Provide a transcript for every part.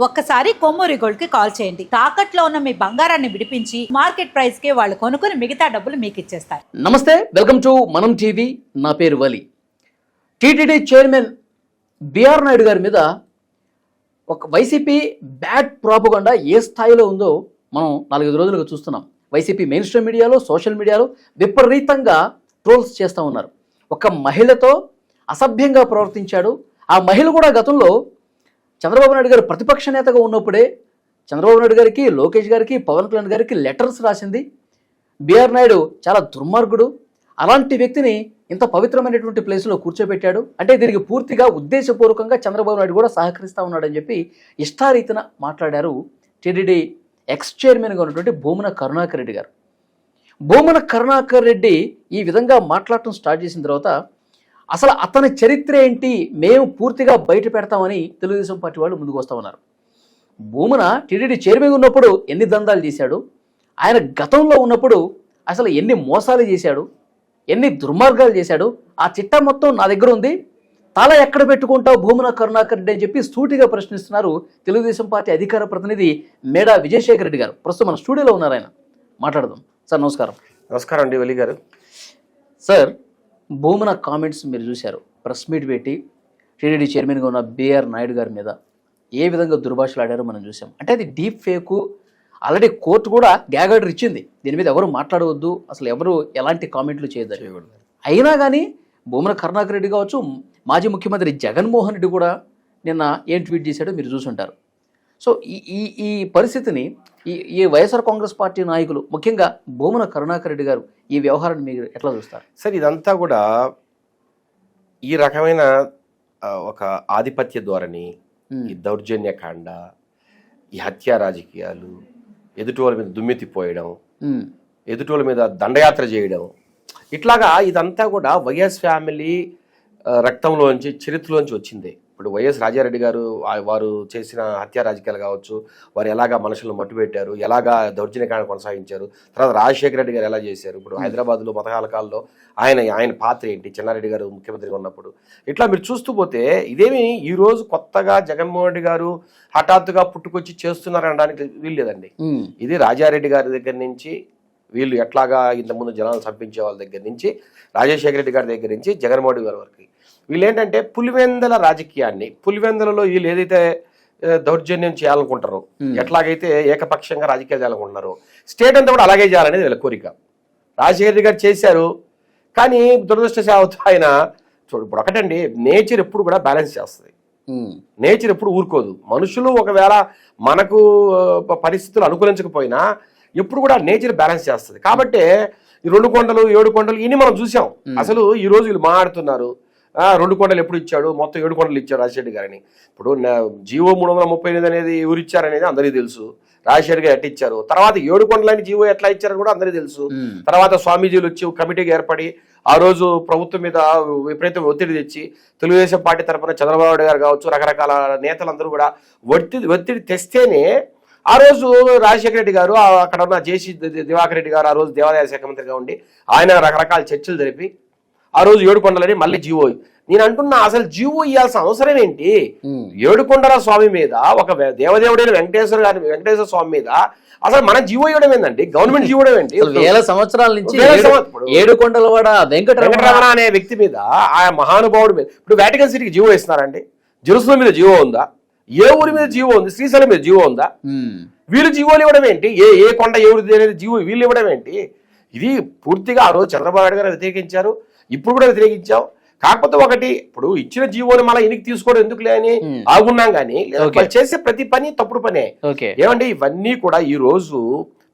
ఒక్కసారి కొమ్మూరి గోల్డ్ కి కాల్ చేయండి. తాకట్లో ఉన్న మీ బంగారాన్ని విడిపించి మార్కెట్ ప్రైస్ కి వాళ్ళు కొనుక్కుని మిగతా డబ్బులు మీకు ఇచ్చేస్తారు. నమస్తే, వెల్కమ్ టు మనం టీవీ. నా పేరు వలి. టీటీడీ చైర్మన్ బిఆర్ నాయుడు గారి మీద ఒక వైసీపీ బ్యాడ్ ప్రాపగండా ఏ స్థాయిలో ఉందో మనం 4-5 రోజులుగా చూస్తున్నాం. వైసీపీ మెయిన్ స్ట్రీమ్ మీడియాలో, సోషల్ మీడియాలో విపరీతంగా ట్రోల్స్ చేస్తూ ఉన్నారు. ఒక మహిళతో అసభ్యంగా ప్రవర్తించాడు. ఆ మహిళ కూడా గతంలో చంద్రబాబు నాయుడు గారు ప్రతిపక్ష నేతగా ఉన్నప్పుడే చంద్రబాబు నాయుడు గారికి, లోకేష్ గారికి, పవన్ కళ్యాణ్ గారికి లెటర్స్ రాసింది. బిఆర్ నాయుడు చాలా దుర్మార్గుడు. అలాంటి వ్యక్తిని ఇంత పవిత్రమైనటువంటి ప్లేస్లో కూర్చోబెట్టాడు అంటే దీనికి పూర్తిగా ఉద్దేశపూర్వకంగా చంద్రబాబు నాయుడు కూడా సహకరిస్తూ ఉన్నాడని చెప్పి ఇష్టారీతిన మాట్లాడారు టీటీడీ ఎక్స్ చైర్మన్గా ఉన్నటువంటి భూమన కరుణాకర్ రెడ్డి గారు. భూమన కరుణాకర్ రెడ్డి ఈ విధంగా మాట్లాడటం స్టార్ట్ చేసిన తర్వాత అసలు అతని చరిత్ర ఏంటి మేము పూర్తిగా బయట పెడతామని తెలుగుదేశం పార్టీ వాళ్ళు ముందుకు వస్తూ ఉన్నారు. భూమన టీటీడీ చైర్మన్ ఉన్నప్పుడు ఎన్ని దందాలు చేశాడు, ఆయన గతంలో ఉన్నప్పుడు అసలు ఎన్ని మోసాలు చేశాడు, ఎన్ని దుర్మార్గాలు చేశాడు, ఆ చిట్టా మొత్తం నా దగ్గర ఉంది, తల ఎక్కడ పెట్టుకుంటావు భూమన కరుణాకర్ రెడ్డి అని చెప్పి సూటిగా ప్రశ్నిస్తున్నారు తెలుగుదేశం పార్టీ అధికార ప్రతినిధి మేడా విజయశేఖర్ రెడ్డి గారు. ప్రస్తుతం మన స్టూడియోలో ఉన్నారు, ఆయన మాట్లాడదాం. సార్ నమస్కారం. నమస్కారం అండి వలి గారు. సార్, భూమన కామెంట్స్ మీరు చూశారు. ప్రెస్ మీట్ పెట్టి టీటీడీ చైర్మన్గా ఉన్న బిఆర్ నాయుడు గారి మీద ఏ విధంగా దుర్భాషలు ఆడారో మనం చూసాం. అంటే అది డీప్ ఫేకు. ఆల్రెడీ కోర్టు కూడా గ్యాగ్ ఆర్డర్ ఇచ్చింది, దీని మీద ఎవరు మాట్లాడవద్దు, అసలు ఎవరు ఎలాంటి కామెంట్లు చేయకూడదు. అయినా కానీ భూమన కరుణాకర్ రెడ్డి కావచ్చు, మాజీ ముఖ్యమంత్రి జగన్మోహన్ రెడ్డి కూడా నిన్న ఏం ట్వీట్ చేశాడో మీరు చూసుంటారు. సో ఈ పరిస్థితిని ఈ వైఎస్ఆర్ కాంగ్రెస్ పార్టీ నాయకులు, ముఖ్యంగా భూమన కరుణాకర్ రెడ్డి గారు ఈ వ్యవహారాన్ని మీరు ఎట్లా చూస్తారు? సార్, ఇదంతా కూడా ఈ రకమైన ఒక ఆధిపత్య ధోరణి, ఈ దౌర్జన్యకాండ, ఈ హత్యా రాజకీయాలు, ఎదుటి మీద దుమ్మెత్తిపోయడం, ఎదుటి మీద దండయాత్ర చేయడం, ఇట్లాగా ఇదంతా కూడా వైఎస్ ఫ్యామిలీ రక్తంలోంచి, చరిత్రలోంచి వచ్చింది. ఇప్పుడు వైఎస్ రాజారెడ్డి గారు వారు చేసిన హత్యా రాజకీయాలు కావచ్చు, వారు ఎలాగా మనుషులను మట్టుపెట్టారు, ఎలాగా దౌర్జన్యకాండ కొనసాగించారు, తర్వాత రాజశేఖర రెడ్డి గారు ఎలా చేశారు, ఇప్పుడు హైదరాబాద్లో మతకాలకాల్లో ఆయన పాత్ర ఏంటి, చెన్నారెడ్డి గారు ముఖ్యమంత్రిగా ఉన్నప్పుడు, ఇట్లా మీరు చూస్తూ పోతే ఇదేమి ఈరోజు కొత్తగా జగన్మోహన్ రెడ్డి గారు హఠాత్తుగా పుట్టుకొచ్చి చేస్తున్నారు అనడానికి వీల్లేదండి. ఇది రాజారెడ్డి గారి దగ్గర నుంచి, వీళ్ళు ఎట్లాగా ఇంతకుముందు జనాలు చంపించే వాళ్ళ దగ్గర నుంచి, రాజశేఖర రెడ్డి గారి దగ్గర నుంచి జగన్మోహన్ రెడ్డి గారి వరకు వీళ్ళు ఏంటంటే పులివెందల రాజకీయాన్ని, పులివెందలలో వీళ్ళు ఏదైతే దౌర్జన్యం చేయాలనుకుంటారో, ఎట్లాగైతే ఏకపక్షంగా రాజకీయాలు చేయాలనుకుంటున్నారో, స్టేట్ అంతా కూడా అలాగే చేయాలనేది వీళ్ళ కోరిక. రాజశేఖర రెడ్డి గారు చేశారు, కానీ దురదృష్టవశాత్తు ఆయన ఇప్పుడు ఒకటండి, నేచర్ ఎప్పుడు కూడా బ్యాలెన్స్ చేస్తుంది. నేచర్ ఎప్పుడు ఊరుకోదు. మనుషులు ఒకవేళ మనకు పరిస్థితులు అనుకూలించకపోయినా ఎప్పుడు కూడా నేచర్ బ్యాలెన్స్ చేస్తుంది. కాబట్టి ఈ 2 కొండలు 7 కొండలు ఇన్ని మనం చూసాం. అసలు ఈ రోజు వీళ్ళు మాట్లాడుతున్నారు 2 కొండలు ఎప్పుడు ఇచ్చాడు, మొత్తం 7 కొండలు ఇచ్చాడు రాజశేఖర్ గారిని. ఇప్పుడు జీవో 338 అనేది ఎవరు ఇచ్చారనేది అందరికీ తెలుసు. రాజశేఖర్ గారు ఎట్లా ఇచ్చారు, తర్వాత 7 కొండలని జీవో ఎట్లా ఇచ్చారని కూడా అందరికీ తెలుసు. తర్వాత స్వామీజీలు వచ్చి కమిటీగా ఏర్పడి ఆ రోజు ప్రభుత్వం మీద విపరీతం ఒత్తిడి తెచ్చి, తెలుగుదేశం పార్టీ తరఫున చంద్రబాబు నాయుడు గారు కావచ్చు, రకరకాల నేతలందరూ కూడా ఒత్తిడి తెస్తేనే ఆ రోజు రాజశేఖర రెడ్డి గారు, అక్కడ ఉన్న జేసీ దివాకర్ రెడ్డి గారు ఆ రోజు దేవాదాయ శాఖ మంత్రిగా ఉండి ఆయన రకరకాల చర్చలు జరిపి ఆ రోజు 7 కొండలని మళ్ళీ జీవో. నేను అంటున్నా, అసలు జీవో ఇవ్వాల్సిన అవసరం ఏంటి? 7 కొండల స్వామి మీద, ఒక దేవదేవుడైన వెంకటేశ్వర స్వామి మీద అసలు మన జీవో ఇవ్వడం ఏంటండి? గవర్నమెంట్ జీవో ఇవ్వడం ఏంటి? వేల సంవత్సరాల నుంచి 7 కొండలవాడ వెంకటరమణ అనే వ్యక్తి మీద, ఆ మహానుభావుడి మీద ఇప్పుడు వాటికన్ సిటీకి జీవో ఇస్తున్నారండి. జెరూసలేం మీద జీవో ఉందా? ఏ ఊరి మీద జీవో ఉంది? శ్రీశైలం మీద జీవో ఉందా? వీళ్ళు జీవోలు ఇవ్వడం ఏంటి? ఏ కొండ ఎవరిది అనేది జీవో వీళ్ళు ఇవ్వడం ఏంటి? ఇది పూర్తిగా ఆ రోజు చంద్రబాబు నాయుడు గారు వ్యతిరేకించారు, ఇప్పుడు కూడా వ్యతిరేకించాం. కాకపోతే ఒకటి, ఇప్పుడు ఇచ్చిన జీవోని మళ్ళీ ఇనికి తీసుకోవడం ఎందుకులే అని ఆగున్నాం, కానీ చేసే ప్రతి పని తప్పుడు పనే. ఏమంటే ఇవన్నీ కూడా ఈ రోజు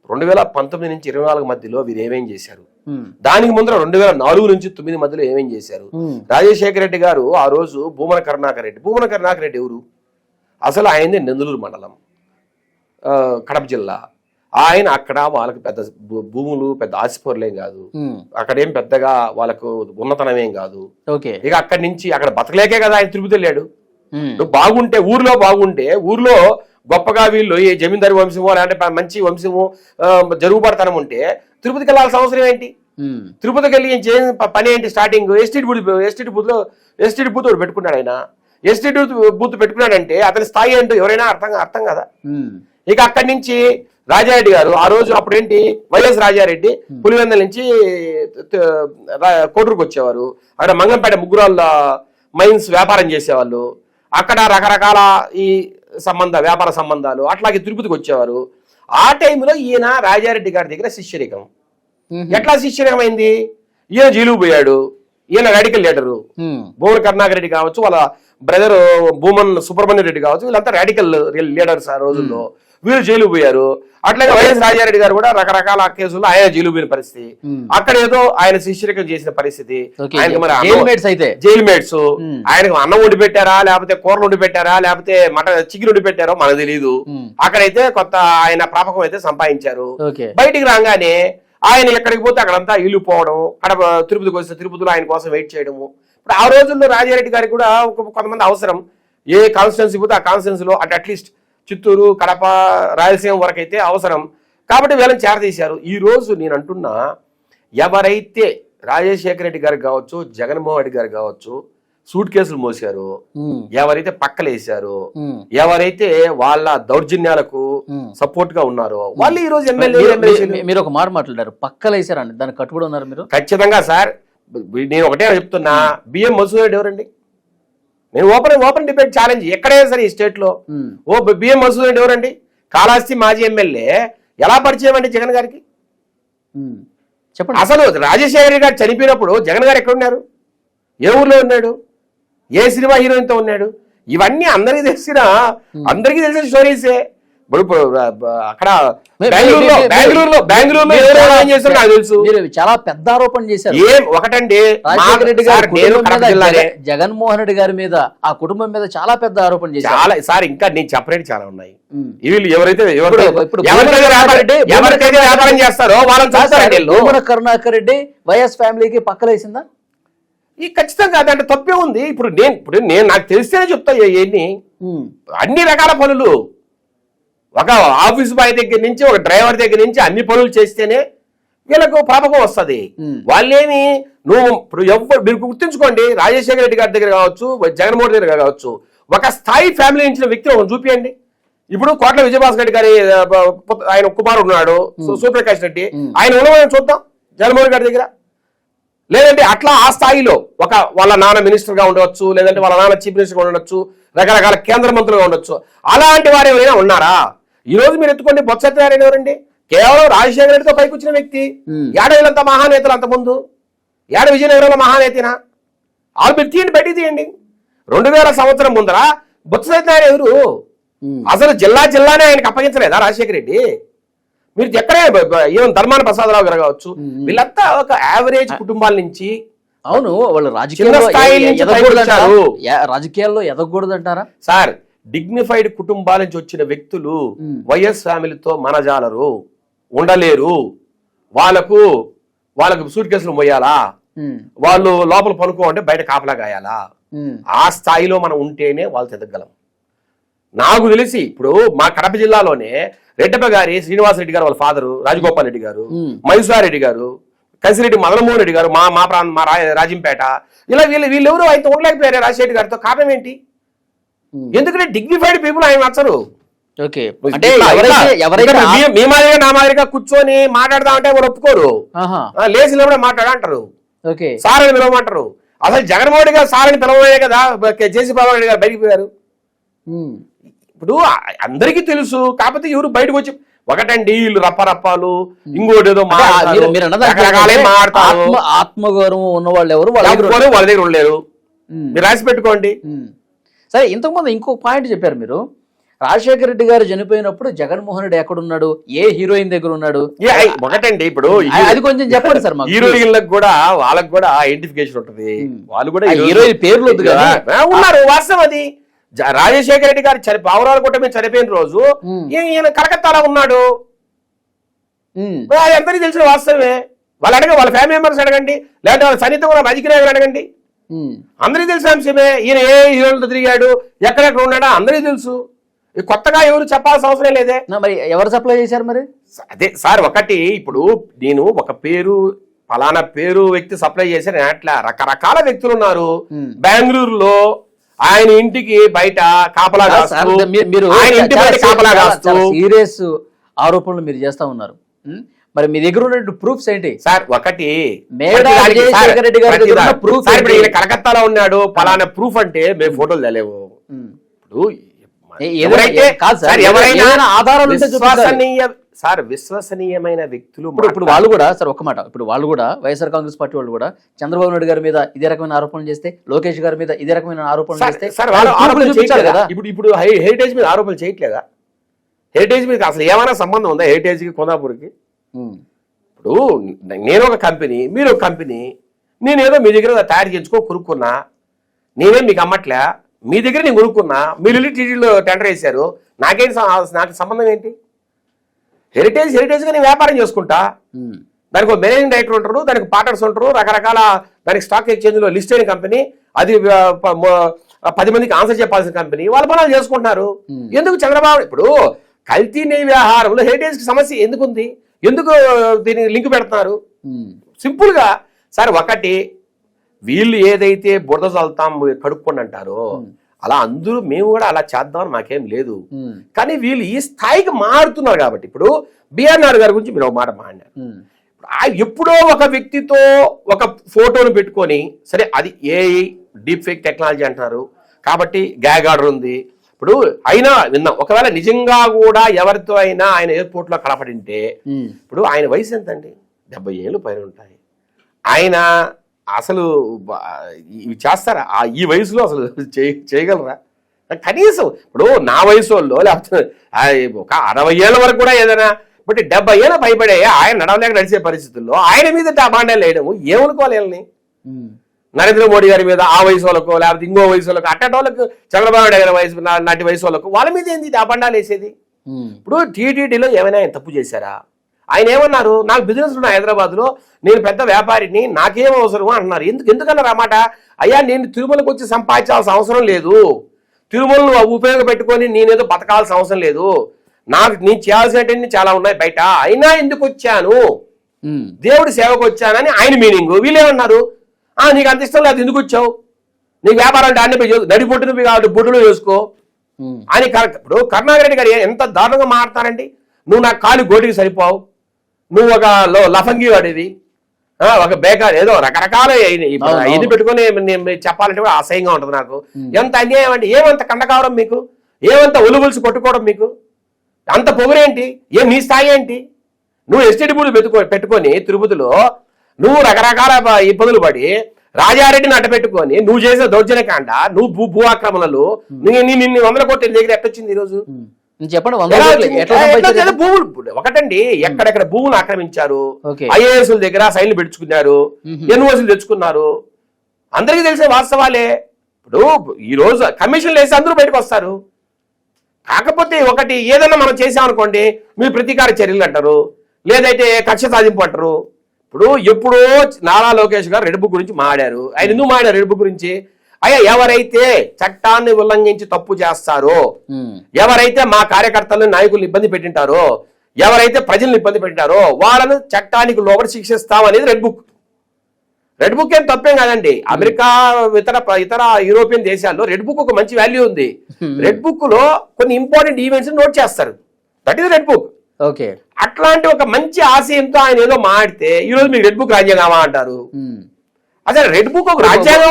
2019 నుంచి 24 మధ్యలో వీరు ఏమేం చేశారు, దానికి ముందర 2004 నుంచి 9 మధ్యలో ఏమేం చేశారు. రాజశేఖర రెడ్డి గారు ఆ రోజు భూమన కరుణాకర్ రెడ్డి ఎవరు? అసలు ఆయనది నెందులూరు మండలం, కడప జిల్లా. ఆయన అక్కడ వాళ్ళకి పెద్ద భూములు, పెద్ద ఆస్తిపరులేం కాదు, అక్కడేం పెద్దగా వాళ్ళకు ఉన్నతనమేం కాదు. ఇక అక్కడి నుంచి అక్కడ బతకలేకే కదా ఆయన తిరుపతి వెళ్ళాడు. బాగుంటే ఊర్లో గొప్పగా వీళ్ళు ఏ జమీందారి వంశము లేదంటే మంచి వంశము జరుగుబడతనం ఉంటే తిరుపతికి వెళ్ళాల్సిన అవసరం ఏంటి? తిరుపతికి వెళ్ళి పని ఏంటి? స్టార్టింగ్ ఎస్టీడీ బూత్ పెట్టుకున్నాడు ఆయన. ఎస్టీ బూత్ పెట్టుకున్నాడంటే అతని స్థాయి ఏంటో ఎవరైనా అర్థం కదా. ఇక అక్కడి నుంచి రాజారెడ్డి గారు ఆ రోజు అప్పుడేంటి వైఎస్ రాజారెడ్డి పులివెందుల నుంచి కోటూరుకు వచ్చేవారు. అక్కడ మంగంపేట ముగ్గురాళ్ళ మైన్స్ వ్యాపారం చేసేవాళ్ళు. అక్కడ రకరకాల ఈ వ్యాపార సంబంధాలు, అట్లాగే తిరుపతికి వచ్చేవారు. ఆ టైంలో ఈయన రాజారెడ్డి గారి దగ్గర శిష్యరికం. ఎట్లా శిష్యరికం అయింది? ఈయన జైలుకు పోయాడు. ఈయన రాడికల్ లీడరు. భువన కరుణాకర్ రెడ్డి కావచ్చు, వాళ్ళ బ్రదర్ భూమన్ సుబ్రహ్మణ్య రెడ్డి కావచ్చు, వీళ్ళంతా రాడికల్ లీడర్స్ ఆ రోజుల్లో. వీళ్ళు జైలు పోయారు. అట్లాగే వైఎస్ రాజారెడ్డి గారు కూడా రకరకాల కేసుల్లో ఆయన జైలు పోయిన పరిస్థితి. అక్కడ ఏదో ఆయన శిష్యరికం చేసిన పరిస్థితి. ఆయనకి మరి జైలు మేట్స్ ఆయనకు అన్నం వండి పెట్టారా, లేకపోతే కూరలు వండి పెట్టారా, లేకపోతే చికెన్ వండి పెట్టారో మనకు తెలియదు. అక్కడైతే కొత్త ఆయన ప్రాపకం అయితే సంపాదించారు. బయటికి రాగానే ఆయన ఎక్కడికి పోతే అక్కడంతా ఇల్లు పోవడం, అక్కడ తిరుపతికి వస్తే తిరుపతిలో ఆయన కోసం వెయిట్ చేయడము. ఇప్పుడు ఆ రోజుల్లో రాజారెడ్డి గారికి కూడా కొంతమంది అవసరం. ఏ కాన్స్టిట్యున్సీ పోతే ఆ కాన్స్టిట్యున్సీలో అట్లీస్ట్ చిత్తూరు, కడప, రాయలసీమ వరకు అయితే అవసరం. కాబట్టి వీళ్ళని చేరదీశారు. ఈ రోజు నేను అంటున్నా, ఎవరైతే రాజశేఖర రెడ్డి గారికి కావచ్చు, జగన్మోహన్ రెడ్డి గారికి కావచ్చు సూట్ కేసులు మోసారు, ఎవరైతే పక్కలేసారో, ఎవరైతే వాళ్ళ దౌర్జన్యాలకు సపోర్ట్ గా ఉన్నారో వాళ్ళు ఈ రోజు ఎమ్మెల్యే. మీరు ఒక మాట మాట్లాడారు, పక్కలేసారండి, దానికి కట్టుబడి ఉన్నారు మీరు. ఖచ్చితంగా సార్. నేను ఒకటే చెప్తున్నా, బిఎం మసూద్ రెడ్డి ఎవరండి? నేను ఓపెన్ డిబేట్ ఛాలెంజ్ ఎక్కడైనా సరే ఈ స్టేట్ లో. బిఎం మసూద్ రెడ్డి ఎవరండి? కాళహస్తి మాజీ ఎమ్మెల్యే. ఎలా పరిచయం అండి జగన్ గారికి? చెప్పండి. అసలు రాజశేఖర రెడ్డి గారు చనిపోయినప్పుడు జగన్ గారు ఎక్కడ ఉన్నారు? ఏ ఊర్లో ఉన్నాడు? ఏ సినిమా హీరోయిన్ తో ఉన్నాడు? ఇవన్నీ అందరికీ తెలిసిన స్టోరీసే. అక్కడ బెంగళూరులో ఏం చేస్తారో నాకు తెలుసు. చాలా పెద్ద ఆరోపణ చేశారు. ఒకటండి, రాజశేఖర రెడ్డి గారు జగన్మోహన్ రెడ్డి గారి మీద, ఆ కుటుంబం మీద చాలా పెద్ద ఆరోపణ చేశారు. చాలా సార్, ఇంకా నేను చెప్పలేని చాలా ఉన్నాయి. వీళ్ళు ఎవరైతే వ్యాపారం చేస్తారో వాళ్ళని చూస్తారండి. భూమన కరుణాకర్ రెడ్డి వైఎస్ ఫ్యామిలీకి పక్కలేసిందా? ఈ ఖచ్చితంగా అదంటే తప్పే ఉంది. ఇప్పుడు నేను నాకు తెలిస్తేనే చెప్తా. అన్ని రకాల పనులు, ఒక ఆఫీస్ బాయ్ దగ్గర నుంచి, ఒక డ్రైవర్ దగ్గర నుంచి అన్ని పనులు చేస్తేనే వీళ్ళకు ప్రాపకం వస్తుంది. వాళ్ళేమి మీరు గుర్తుంచుకోండి, రాజశేఖర రెడ్డి గారి దగ్గర కావచ్చు, జగన్మోహన్ రెడ్డి దగ్గర కావచ్చు, ఒక స్థాయి ఫ్యామిలీ నుంచి వ్యక్తిని చూపియండి. ఇప్పుడు కోట్ల విజయభాస్కర్ రెడ్డి గారి ఆయన కుమారుడు ఉన్నాడు, సూర్యప్రకాష్ రెడ్డి, ఆయన ఉన్నవాళ్ళని చూద్దాం జగన్మోహన్ గారి దగ్గర. లేదంటే అట్లా ఆ స్థాయిలో వాళ్ళ నాన్న మినిస్టర్ గా ఉండవచ్చు, లేదంటే వాళ్ళ నాన్న చీఫ్ మినిస్టర్ గా ఉండొచ్చు, రకరకాల కేంద్ర మంత్రులుగా ఉండొచ్చు. అలాంటి వారు ఎవరైనా ఉన్నారా? ఈ రోజు మీరు ఎత్తుకోండి, బొత్స సత్యనారాయణ ఎవరండి? కేవలం రాజశేఖర రెడ్డితో పైకి వచ్చిన వ్యక్తి. ఏడవేలంతా మహానేతలు అంతకుముందు, ఏడ విజయనగరంలో మహానేతనా? వాళ్ళు మీరు తీయండి, బయటికి తీయండి. 2000 సంవత్సరం ముందర బొత్స సత్యనారాయణ ఎవరు? అసలు జిల్లానే ఆయనకు అప్పగించలేదా రాజశేఖర రెడ్డి? మీరు ఎక్కడే ఏం ధర్మాన ప్రసాదరావు గారు కావచ్చు, వీళ్ళంతా ఒక యావరేజ్ కుటుంబాల నుంచి. అవును, వాళ్ళు రాజకీయాల్లో ఎదగకూడదు అంటారా సార్? డిగ్నిఫైడ్ కుటుంబాల నుంచి వచ్చిన వ్యక్తులు వైఎస్ ఫ్యామిలీతో మనజాలరు, ఉండలేరు. వాళ్ళకు సూట్ కేసులు మొయ్యాలా, వాళ్ళు లోపల పనుకో అంటే బయట కాపలా గాయాలా? ఆ స్థాయిలో మనం ఉంటేనే వాళ్ళు ఎదగలం. నాకు తెలిసి ఇప్పుడు మా కడప జిల్లాలోనే రెడ్డప్ప గారి శ్రీనివాసరెడ్డి గారు వాళ్ళ ఫాదరు, రాజగోపాల్ రెడ్డి గారు, మైసూరారెడ్డి గారు, కసిరెడ్డి మదనమోహన్ రెడ్డి గారు, మా రాజంపేట, ఇలా వీళ్ళెవరు ఆయనతో ఉండలేకపోయారు రాజశేఖర్ గారితో. కారణం ఏంటి? ఎందుకంటే డిగ్నిఫైడ్ పీపుల్ ఆయన నచ్చరు. మీ మాదిరిగా నా మాదిరిగా కూర్చొని మాట్లాడదామంటే ఎవరు ఒప్పుకోరు. లేచినప్పుడే మాట్లాడంటారు, సార్ అని పిలవమంటారు. అసలు జగన్మోహన్ రెడ్డి గారు సార్ అని పిలవలే కదా జేసీ బాబు రెడ్డి గారు బయటికి పోయారు. ఇప్పుడు అందరికీ తెలుసు, కాకపోతే ఎవరు బయటకు వచ్చి ఒకటండి వీళ్ళు రప్పరప్పాలు ఇంకోటి ఏదో ఆత్మగౌరవం ఉన్న వాళ్ళు ఎవరు వాళ్ళ దగ్గర ఉండలేరు. మీరు రాసి పెట్టుకోండి. సరే, ఇంతకుముందు ఇంకో పాయింట్ చెప్పారు మీరు. రాజశేఖర రెడ్డి గారు చనిపోయినప్పుడు జగన్మోహన్ రెడ్డి ఎక్కడ ఉన్నాడు, ఏ హీరోయిన్ దగ్గర ఉన్నాడు? ఒకటండి, ఇప్పుడు అది కొంచెం చెప్పండి సార్. హీరోయిన్లకు కూడా వాళ్ళకి కూడా ఐడెంటిఫికేషన్ ఉంటుంది. వాళ్ళు కూడా హీరోయిన్ పేర్లు వద్దు కదా, ఉన్నారు. వాస్తవం అది. రాజశేఖర రెడ్డి గారు పావురాల గుట్ట మీద చనిపోయిన రోజు ఈయన కలకత్తాలో ఉన్నాడు. అది అందరికీ తెలిసిన వాస్తవమే. వాళ్ళు వాళ్ళ ఫ్యామిలీ మెంబర్స్ అడగండి, లేదంటే వాళ్ళ సన్నిహితంగా ఉన్న రాజకీయ నాయకులు అడగండి, అందరికీ తెలిసిన అంశమే. ఈయన ఏ హీరోలతో తిరిగాడు, ఎక్కడెక్కడ ఉన్నాడా అందరికీ తెలుసు. కొత్తగా ఎవరు చెప్పాల్సిన అవసరం లేదే. మరి ఎవరు సప్లై చేశారు మరి? అదే సార్, ఒకటి ఇప్పుడు నేను ఒక పేరు ఫలానా పేరు వ్యక్తి సప్లై చేశారు అట్లా రకరకాల వ్యక్తులు ఉన్నారు. బెంగళూరులో ఆయన ఇంటికి బయట కాపలా కాస్తూ, మీరు ఆయన ఇంటి బయట కాపలా కాస్తూ సీరియస్ ఆరోపణలు మీరు చేస్తా ఉన్నారు. మరి మీ దగ్గర ఉన్న ప్రూఫ్స్ ఏంటి సార్? ఒకటి మేడా విజయశేఖర రెడ్డి గారి దగ్గర ఉన్న ప్రూఫ్ సార్, ఇప్పుడు ఈయన కలకత్తాలో ఉన్నాడు పలానా ప్రూఫ్ అంటే మేము ఫోటోలు తెలియవు. ఇప్పుడు ఎవరైనా ఆధారాలు విశ్వసనీయమైన వ్యక్తులు ఇప్పుడు వాళ్ళు కూడా సార్ ఒక్క మాట, ఇప్పుడు వాళ్ళు కూడా వైఎస్ఆర్ కాంగ్రెస్ పార్టీ వాళ్ళు కూడా చంద్రబాబు నాయుడు గారి మీద ఇదే రకమైన ఆరోపణలు చేస్తే, లోకేష్ గారి మీద ఇదే రకమైన ఆరోపణలు చేస్తే చూపించారు కదా. ఇప్పుడు హెరిటేజ్ మీద ఆరోపణలు చేయట్లేదా? హెరిటేజ్ మీద అసలు ఏమైనా సంబంధం ఉందా హెరిటేజ్ కి, కొందాపూర్కి? ఇప్పుడు నేను ఒక కంపెనీ, మీరు ఒక కంపెనీ, నేనేదో మీ దగ్గర తయారు చేయించుకో కొనుక్కున్నా, నేనేం మీకు అమ్మట్లే, మీ దగ్గర నేను కొనుక్కున్నా, మీరు వెళ్ళి టీటీలో టెండర్ వేశారు, నాకు సంబంధం ఏంటి? హెరిటేజ్గా నేను వ్యాపారం చేసుకుంటా, దానికి ఒక మేనేజింగ్ డైరెక్టర్ ఉంటారు, దానికి పార్ట్నర్స్ ఉంటారు, రకరకాల దానికి స్టాక్ ఎక్స్చేంజ్లో లిస్ట్ అయిన కంపెనీ, అది 10 మందికి ఆన్సర్ చెప్పాల్సిన కంపెనీ, వాళ్ళ పనులు చేసుకుంటున్నారు. ఎందుకు చంద్రబాబు ఇప్పుడు కల్తీ నెయ్యి వ్యవహారంలో హెరిటేజ్ సమస్య ఎందుకుంది? ఎందుకు దీనికి లింక్ పెడుతున్నారు? సింపుల్ గా సార్, ఒకటి వీళ్ళు ఏదైతే బురద చల్లుతాం కడుక్కోండి అంటారో అలా అందరూ మేము కూడా అలా చేద్దామని మాకేం లేదు. కానీ వీళ్ళు ఈ స్థాయికి మారుతున్నారు కాబట్టి, ఇప్పుడు బిఆర్ఆర్ గారి గురించి మీరు ఒక మాట మాట్లాడారు. ఎప్పుడో ఒక వ్యక్తితో ఒక ఫోటోను పెట్టుకొని, సరే అది ఏఐ డీప్ ఫేక్ టెక్నాలజీ అంటున్నారు కాబట్టి గ్యాగ్ ఆర్డర్ ఉంది. ఇప్పుడు అయినా విన్నాం, ఒకవేళ నిజంగా కూడా ఎవరితో అయినా ఆయన ఎయిర్పోర్ట్ లో కలపడింటే, ఇప్పుడు ఆయన వయసు ఎంతండి? 70 ఏళ్ళు పైన ఉంటాయి. ఆయన అసలు ఇవి చేస్తారా? ఈ వయసులో అసలు చేయగలరా? కనీసం ఇప్పుడు నా వయసు వాళ్ళు, లేకపోతే ఒక 60 ఏళ్ళ వరకు కూడా ఏదైనా, బట్ 70 ఏళ్ళ భయపడే ఆయన నడవలేక నడిచే పరిస్థితుల్లో ఆయన మీద బాండాలు వేయడము ఏమనుకోవాలి? వీళ్ళని నరేంద్ర మోడీ గారి మీద ఆ వయసు వాళ్ళకు, లేకపోతే ఇంకో వయసు వాళ్ళకు, అట్టటోళ్ళకు, చంద్రబాబు నాయుడు గారి వయసు నాటి వయసు వాళ్ళకు, వాళ్ళ మీద ఏంది అబండాలు వేసేది? ఇప్పుడు టీటీడీలో ఏమైనా ఆయన తప్పు చేశారా? ఆయన ఏమన్నారు? నాకు బిజినెస్ ఉన్నాయి హైదరాబాద్లో, నేను పెద్ద వ్యాపారిని, నాకేం అవసరం అంటున్నారు. ఎందుకన్నారు ఆ మాట? అయ్యా, నేను తిరుమలకు వచ్చి సంపాదించాల్సిన అవసరం లేదు, తిరుమలను ఉపయోగపెట్టుకొని నేనేదో బతకాల్సిన అవసరం లేదు, నేను చేయాల్సినటువంటి చాలా ఉన్నాయి బయట, అయినా ఎందుకు వచ్చాను? దేవుడి సేవకు వచ్చానని ఆయన మీనింగ్. వీళ్ళేమన్నారు? నీకు అంత ఇష్టం లేదు, ఎందుకు వచ్చావు? నీకు వ్యాపారం అంటే అన్ని నడిపొట్టు నువ్వు కాబట్టి బొడ్డులో చేసుకో అని. ఇప్పుడు కరుణాకర్ రెడ్డి గారు ఎంత దారుణంగా మాట్లాడతారండి. నువ్వు నాకు కాలు గోటికి సరిపోవు, నువ్వు ఒక లఫంగి వాడివి, ఒక బేకార్, ఏదో రకరకాల ఇది పెట్టుకుని చెప్పాలంటే కూడా అసహ్యంగా ఉంటుంది నాకు. ఎంత అన్యాయం అండి! ఏమంత కండకావడం మీకు? ఏమంత ఒలుగుల్సి కొట్టుకోవడం మీకు? అంత పొగరేంటి? ఏం నీ స్థాయి ఏంటి? నువ్వు ఎస్టీడీ బూలు పెట్టుకొని తిరుపతిలో నువ్వు రకరకాల ఇబ్బందులు పడి రాజారెడ్డిని అడ్డ పెట్టుకొని నువ్వు చేసే దౌర్జన్యకాండ, నువ్వు భూ ఆక్రమణలు, నిన్ను 100 కోట్ల దగ్గర ఎట్టొచ్చింది ఈరోజు? చెప్పండి. భూములు ఒకటండి, ఎక్కడెక్కడ భూములు ఆక్రమించారు, ఐఏఎస్ల దగ్గర సైన్లు పెట్టుకున్నారు, ఎన్ఓసీలు తెచ్చుకున్నారు, అందరికీ తెలిసే వాస్తవాలే. ఇప్పుడు ఈ రోజు కమిషన్లు వేసి అందరూ బయటకు వస్తారు. కాకపోతే ఒకటి, ఏదైనా మనం చేసామనుకోండి మీరు ప్రతీకార చర్యలు అంటారు, లేదైతే కక్ష సాధింపు అంటారు. ఇప్పుడు ఎప్పుడో నారా లోకేష్ గారు రెడ్ బుక్ గురించి మాట్లాడారు. ఆయన ఎందుకు మాట్లాడారు రెడ్ బుక్ గురించి? అయ్యా, ఎవరైతే చట్టాన్ని ఉల్లంఘించి తప్పు చేస్తారో, ఎవరైతే మా కార్యకర్తలను నాయకులు ఇబ్బంది పెట్టింటారో, ఎవరైతే ప్రజలను ఇబ్బంది పెట్టింటారో వాళ్ళను చట్టానికి లోబడి శిక్షిస్తాం అనేది రెడ్ బుక్. రెడ్ బుక్ ఏం తప్పేం కాదండి. అమెరికా ఇతర యూరోపియన్ దేశాల్లో రెడ్ బుక్ ఒక మంచి వాల్యూ ఉంది. రెడ్ బుక్ లో కొన్ని ఇంపార్టెంట్ ఈవెంట్స్ నోట్ చేస్తారు. That is red book. Okay, అట్లాంటి ఒక మంచి ఆశయంతో ఆయన ఏదో మాడితే ఈ రోజు మీకు రెడ్ బుక్ రాజ్యాంగమా అంటారు. అసలు రెడ్ బుక్ ఒక రాజ్యాంగం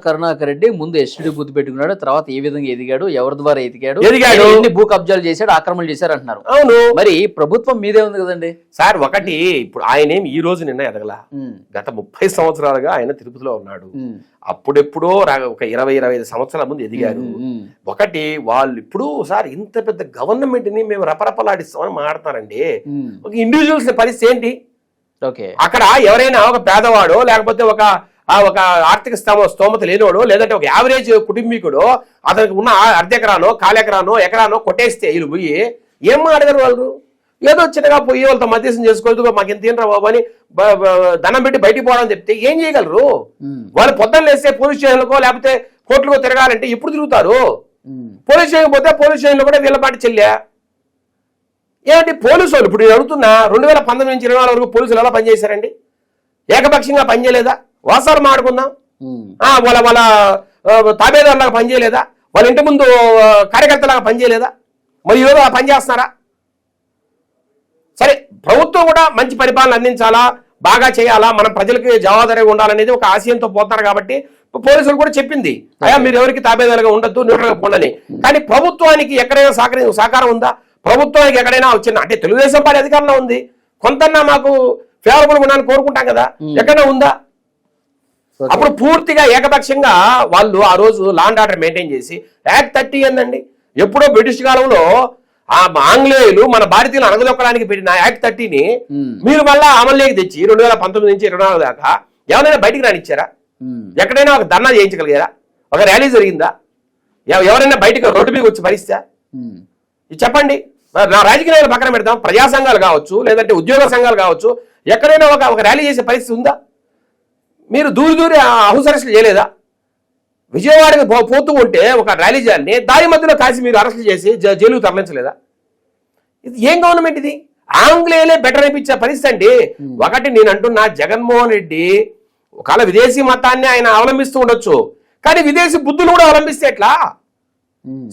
కరుణాకర్ రెడ్డి ముందు ఎస్టీడీ బూత్ పెట్టుకున్నాడు, తర్వాత ఏ విధంగా ఎదిగాడు, ఎవరి ద్వారా ఎదిగాడు, ఎన్ని భూ కబ్జాలు చేశాడు, ఆక్రమణలు చేశారు అంటున్నారు. అవును, మరి ప్రభుత్వం మీదే ఉంది కదండి సార్. ఒకటి, ఇప్పుడు ఆయన ఏమి ఈ రోజు నిన్న ఎదగలా, గత 30 సంవత్సరాలుగా ఆయన తిరుపతిలో ఉన్నాడు. అప్పుడెప్పుడో ఒక 20-25 సంవత్సరాల ముందు ఎదిగారు. ఒకటి, వాళ్ళు ఇప్పుడు సార్ ఇంత పెద్ద గవర్నమెంట్ ని మేము రపరపలాడిస్తామని మాట్లాడతారండి. ఒక ఇండివిజువల్స్ పరిస్థితి ఏంటి? అక్కడ ఎవరైనా ఒక పేదవాడో, లేకపోతే ఒక ఆర్థిక స్తోమత లేనివాడో, లేదంటే ఒక యావరేజ్ కుటుంబీకుడో అతనికి ఉన్న అర్ధెకరానో, కాలెకరానో, ఎకరానో కొట్టేస్తే వీళ్ళు పోయి ఏం మాట్లాడరు వాళ్ళు? ఏదో చిన్నగా పోయి వాళ్ళతో మధ్యస్థం చేసుకోవద్దు, మాకు ఎంత తినరా బాబు అని దండం పెట్టి బయటికి పోవడం చెప్తే ఏం చేయగలరు? వాళ్ళు పొద్దున్న లేస్తే పోలీస్ స్టేషన్లకో లేకపోతే కోర్టులకో తిరగాలంటే ఎప్పుడు తిరుగుతారు? పోలీస్ స్టేషన్ పోతే పోలీస్ స్టేషన్లో కూడా వీళ్ళ పాటి చెల్లా ఏమంటే పోలీసు వాళ్ళు ఇప్పుడు అడుగుతున్నా 2019 నుంచి 24 వరకు పోలీసులు ఎలా పనిచేశారండి? ఏకపక్షంగా పనిచేయలేదా? వాస్తవాలు మాట్లాడుకుందాం. వాళ్ళ వాళ్ళ తాబేదారులాగా పనిచేయలేదా? వాళ్ళ ఇంటి ముందు కార్యకర్తలాగా పనిచేయలేదా? మరి ఈరోజు అలా పనిచేస్తున్నారా? సరే, ప్రభుత్వం కూడా మంచి పరిపాలన అందించాలా, బాగా చేయాలా, మనం ప్రజలకి జవాబుదారీగా ఉండాలనేది ఒక ఆశయంతో పోతున్నారు. కాబట్టి పోలీసులు కూడా చెప్పింది, అయ్యా మీరు ఎవరికి తాబేదారుగా ఉండొద్దు, న్యూట్రల్గా పోండి. కానీ ప్రభుత్వానికి ఎక్కడైనా సహకారం ఉందా? ప్రభుత్వానికి ఎక్కడైనా వచ్చిన అంటే తెలుగుదేశం పార్టీ అధికారంలో ఉంది, కొంతన్నా మాకు ఫేవరబుల్ ఉండాలని కోరుకుంటాం కదా, ఎక్కడైనా ఉందా? అప్పుడు పూర్తిగా ఏకపక్షంగా వాళ్ళు ఆ రోజు లా అండ్ ఆర్డర్ మెయింటైన్ చేసి యాక్ట్ 30 ఏందండి, ఎప్పుడో బ్రిటిష్ కాలంలో ఆ ఆంగ్లేయులు మన భారతీయులు అణగదొక్కడానికి పెట్టిన యాక్ట్ 30ని మీరు మళ్ళా అమల్లోకి తెచ్చి 2019 నుంచి 24 దాకా ఎవరైనా బయటికి రానిచ్చారా? ఎక్కడైనా ఒక ధర్నా చేయించగలిగారా? ఒక ర్యాలీ జరిగిందా? ఎవరైనా బయటకు రోడ్డు మీద వచ్చి పరిస్థితా? ఇది చెప్పండి. నా రాజకీయాలు పక్కన పెడతాం, ప్రజా సంఘాలు కావచ్చు, లేదంటే ఉద్యోగ సంఘాలు కావచ్చు, ఎక్కడైనా ఒక ర్యాలీ చేసే పరిస్థితి ఉందా? మీరు దూరి హౌస్ అరెస్టులు చేయలేదా? విజయవాడకి పోతూ ఉంటే ఒక ర్యాలీ చేయాలని దారి మధ్యలో కాసి మీరు అరెస్టులు చేసి జైలుకు తరలించలేదా? ఇది ఏం గవర్నమెంట్ ఇది? ఆంగ్లేయులే బెటర్ అనిపించే పరిస్థితి అండి. ఒకటి నేను అంటున్నా, జగన్మోహన్ రెడ్డి ఒకవేళ విదేశీ మతాన్ని ఆయన అవలంబిస్తూ ఉండొచ్చు, కానీ విదేశీ బుద్ధులు కూడా అవలంబిస్తే ఎట్లా?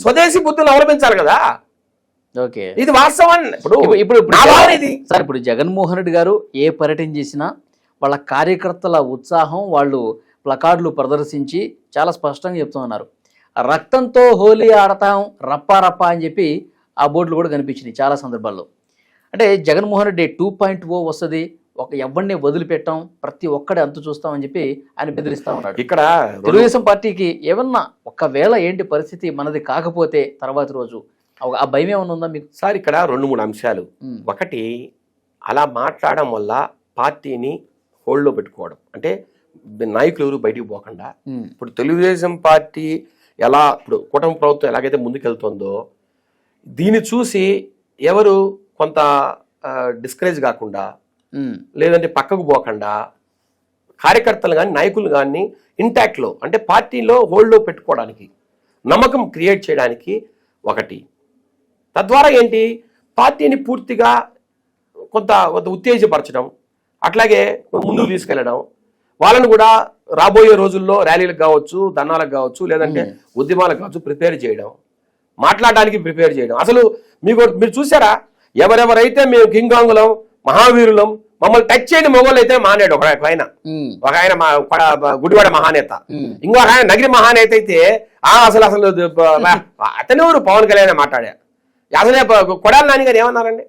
స్వదేశీ బుద్ధులు అవలంబించాలి కదా. ఓకే, ఇది వాస్తవం. ఇప్పుడు జగన్మోహన్ రెడ్డి గారు ఏ పర్యటన చేసినా వాళ్ళ కార్యకర్తల ఉత్సాహం, వాళ్ళు ప్లకార్డులు ప్రదర్శించి చాలా స్పష్టంగా చెప్తున్నారు. రక్తంతో హోలీ ఆడతాం రప్పా రప్పా అని చెప్పి ఆ బోర్డులు కూడా కనిపించినాయి చాలా సందర్భాల్లో. అంటే జగన్మోహన్ రెడ్డి 2.0 వస్తుంది, ఒక ఎవరిని వదిలిపెట్టాం, ప్రతి ఒక్కడే అంతు చూస్తామని చెప్పి ఆయన బెదిరిస్తా ఉన్నాడు. ఇక్కడ తెలుగుదేశం పార్టీకి ఏమన్నా ఒకవేళ ఏంటి పరిస్థితి మనది కాకపోతే తర్వాత రోజు ఆ భయం ఏమన్నా ఉందా మీకు? సార్, ఇక్కడ 2-3 అంశాలు. ఒకటి, అలా మాట్లాడడం వల్ల పార్టీని హోల్డ్లో పెట్టుకోవడం, అంటే నాయకులు ఎవరు బయటికి పోకుండా. ఇప్పుడు తెలుగుదేశం పార్టీ ఎలా, ఇప్పుడు కూటమి ప్రభుత్వం ఎలాగైతే ముందుకెళ్తుందో దీన్ని చూసి ఎవరు కొంత డిస్కరేజ్ కాకుండా, లేదంటే పక్కకు పోకుండా కార్యకర్తలు కానీ నాయకులు కానీ ఇంటాక్ట్లో, అంటే పార్టీలో హోల్డ్లో పెట్టుకోవడానికి, నమ్మకం క్రియేట్ చేయడానికి ఒకటి. తద్వారా ఏంటి, పార్టీని పూర్తిగా కొంత ఉత్తేజపరచడం, అట్లాగే ముందుకు తీసుకెళ్ళడం, వాళ్ళని కూడా రాబోయే రోజుల్లో ర్యాలీలకు కావచ్చు, ధర్నాలకు కావచ్చు, లేదంటే ఉద్యమాలకు కావచ్చు ప్రిపేర్ చేయడం, మాట్లాడడానికి ప్రిపేర్ చేయడం. అసలు మీరు చూసారా, ఎవరెవరైతే మేము కింగాంగులం, మహావీరులం, మమ్మల్ని టచ్ చేయని మొగోళ్ళు అయితే మానేడు ఒక ఆయన గుడివాడ మహానేత, ఇంకొక ఆయన నగిరి మహానేత అయితే అసలు అతనెవరు పవన్ కళ్యాణ్ మాట్లాడా. అసలే కొడాలి నాని గారు ఏమన్నారండి,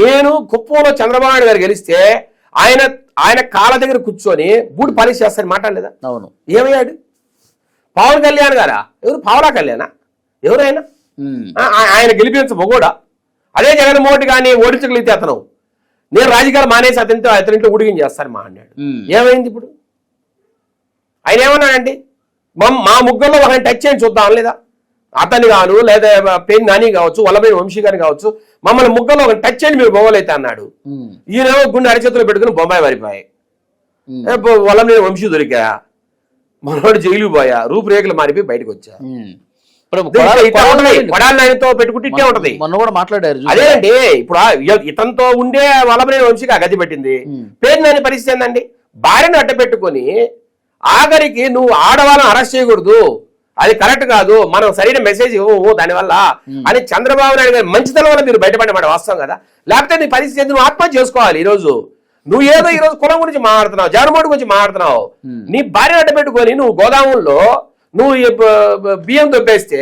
నేను కుప్పంలో చంద్రబాబు నాయుడు గారు గెలిస్తే ఆయన కాళ్ళ దగ్గర కూర్చొని బూడి పాలిష్ చేస్తారని మాట్లాడలేదా? అవును. ఏమయ్యాడు పవన్ కళ్యాణ్ గారా? ఎవరు పావలా కళ్యాణా? ఎవరైనా ఆయన గెలిపించబోగూడా? అదే జగన్మోహన్ రెడ్డి కానీ ఓడించగలిగితే అతను నేను రాజకీయాలు మానేసి అతనింట్లో ఊడిగం చేస్తాను మా అన్నాడు. ఏమైంది ఇప్పుడు? ఆయన ఏమన్నాడండి, మా ముగ్గురులో ఒకరిని టచ్ చేయండి చూద్దాం లేదా? అతన్ని కాను, లేదా పేరు నాని కావచ్చు, వల్లభేని వంశీ గారిని కావచ్చు, మమ్మల్ని ముగ్గురులో ఒకరిని టచ్ చేయండి మీరు బొమ్మలైతే అన్నాడు. ఈయనేమో గుండె అరిచేతులు పెట్టుకుని బొమ్మాయి వారిపోయాయి, వల్లభేని వంశీ దొరికా, మనోడు జైలు పోయా, రూపురేఖలు మారిపోయి బయటకు వచ్చా. కొడాలతో పెట్టుకుంటే ఇట్టే ఉంటది. అదేంటి ఇప్పుడు ఇతనితో ఉండే వల్లభనేని వంశీకి ఆ గది పెట్టింది. పేరు నాని పరిస్థితి ఏందండి, భార్యను అడ్డ పెట్టుకుని ఆఖరికి నువ్వు ఆడవాళ్ళని అరెస్ట్ చేయకూడదు, అది కరెక్ట్ కాదు, మనం సరైన మెసేజ్ ఇవ్వవు దానివల్ల అని చంద్రబాబు నాయుడు గారి మంచితనం వల్ల మీరు బయటపడమాట వాస్తవం కదా. లేకపోతే నీ పరిస్థితి నువ్వు ఆత్మహత్య చేసుకోవాలి. ఈ రోజు నువ్వు ఏదో ఈ రోజు కులం గురించి మాట్లాడుతున్నావు, జగన్మోహన్ గురించి మాట్లాడుతున్నావు, నీ భార్యను అడ్డ పెట్టుకొని నువ్వు గోదాముల్లో నువ్వు బియ్యం దొబ్బేస్తే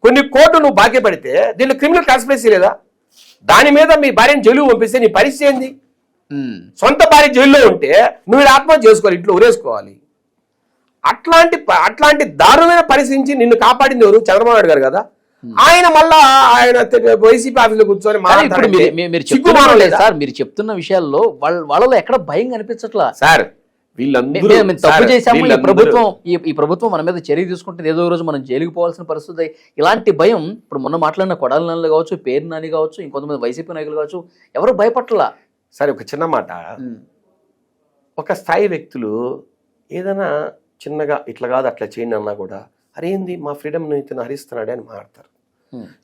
కొన్ని కోట్లు నువ్వు బాకీ పడితే దీంట్లో క్రిమినల్ కాన్స్పిరసీ లేదా? దాని మీద మీ భార్యను జైలు పంపిస్తే నీ పరిస్థితి ఏంది? సొంత భార్య జైల్లో ఉంటే నువ్వు ఆత్మహత్య చేసుకోవాలి, ఇంట్లో ఉరేసుకోవాలి. అట్లాంటి దారుణమైన పరిస్థితి నిన్ను కాపాడింది ఎవరు? చంద్రబాబు నాయుడు గారు కదా. ఆయన మళ్ళా ఆయన వైసీపీ ఆఫీసులో కూర్చొని మీరు చెప్తున్న విషయాల్లో వాళ్ళలో ఎక్కడ భయం కనిపించట్లా సార్. తప్పు చేశాము, ఈ ప్రభుత్వం మన మీద చర్య తీసుకుంటుంది, ఏదో రోజు మనం జైలుకు పోవాల్సిన పరిస్థితి, ఇలాంటి భయం ఇప్పుడు మొన్న మాట్లాడిన కొడాలి నాని కావచ్చు, పేరు నాని కావచ్చు, ఇంకొంతమంది వైసీపీ నాయకులు కావచ్చు, ఎవరు భయపట్ల. సరే, ఒక చిన్న మాట, ఒక స్థాయి వ్యక్తులు ఏదైనా చిన్నగా ఇట్లా కాదు అట్లా చేయండి అన్నా కూడా అరేంది మా ఫ్రీడమ్ ఇతను హరిస్తున్నాడే అని మాట్లాడతారు.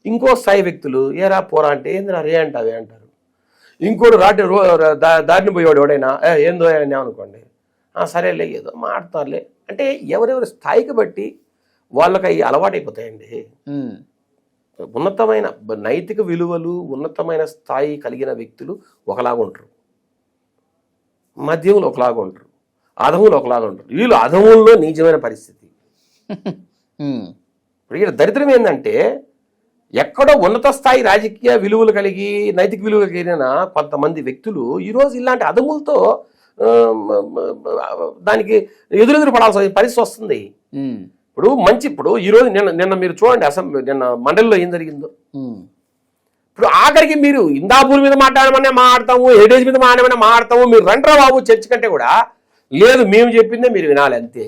ఇంకో స్థాయి వ్యక్తులు ఏరా పోరా అంటే ఏందిరా రే అంటావే అంటారు. ఇంకోటి దారిని పోయేవాడు ఎవడైనా ఏందో అని అనుకోండి సరేలే ఏదో మాట్లాడతారులే అంటే ఎవరెవరి స్థాయికి బట్టి వాళ్ళకి అవి అలవాటైపోతాయండి. ఉన్నతమైన నైతిక విలువలు ఉన్నతమైన స్థాయి కలిగిన వ్యక్తులు ఒకలాగా ఉంటారు, మధ్యంలో ఒకలాగా ఉంటారు, అధములు ఒకలాగా ఉంటారు. వీళ్ళు అధముల్లో నీచమైన పరిస్థితి. ఇప్పుడు ఇక్కడ దరిద్రం ఏంటంటే ఎక్కడో ఉన్నత స్థాయి రాజకీయ విలువలు కలిగి నైతిక విలువలు కలిగిన కొంతమంది వ్యక్తులు ఈరోజు ఇలాంటి అధములతో దానికి ఎదురెదురు పడాల్సిన పరిస్థితి వస్తుంది. ఇప్పుడు ఈరోజు నిన్న మీరు చూడండి అసెంబ్లీ నిన్న మండలిలో ఏం జరిగిందో. ఇప్పుడు ఆఖరికి మీరు ఇందాపూర్ మీద మాట్లాడమనే మాట్లాడతాము, హెరిటేజ్ మీద మాట్లాడతాము, మీరు రండ్రా బాబు చర్చ్ కంటే కూడా లేదు మేము చెప్పిందే మీరు వినాలి అంతే.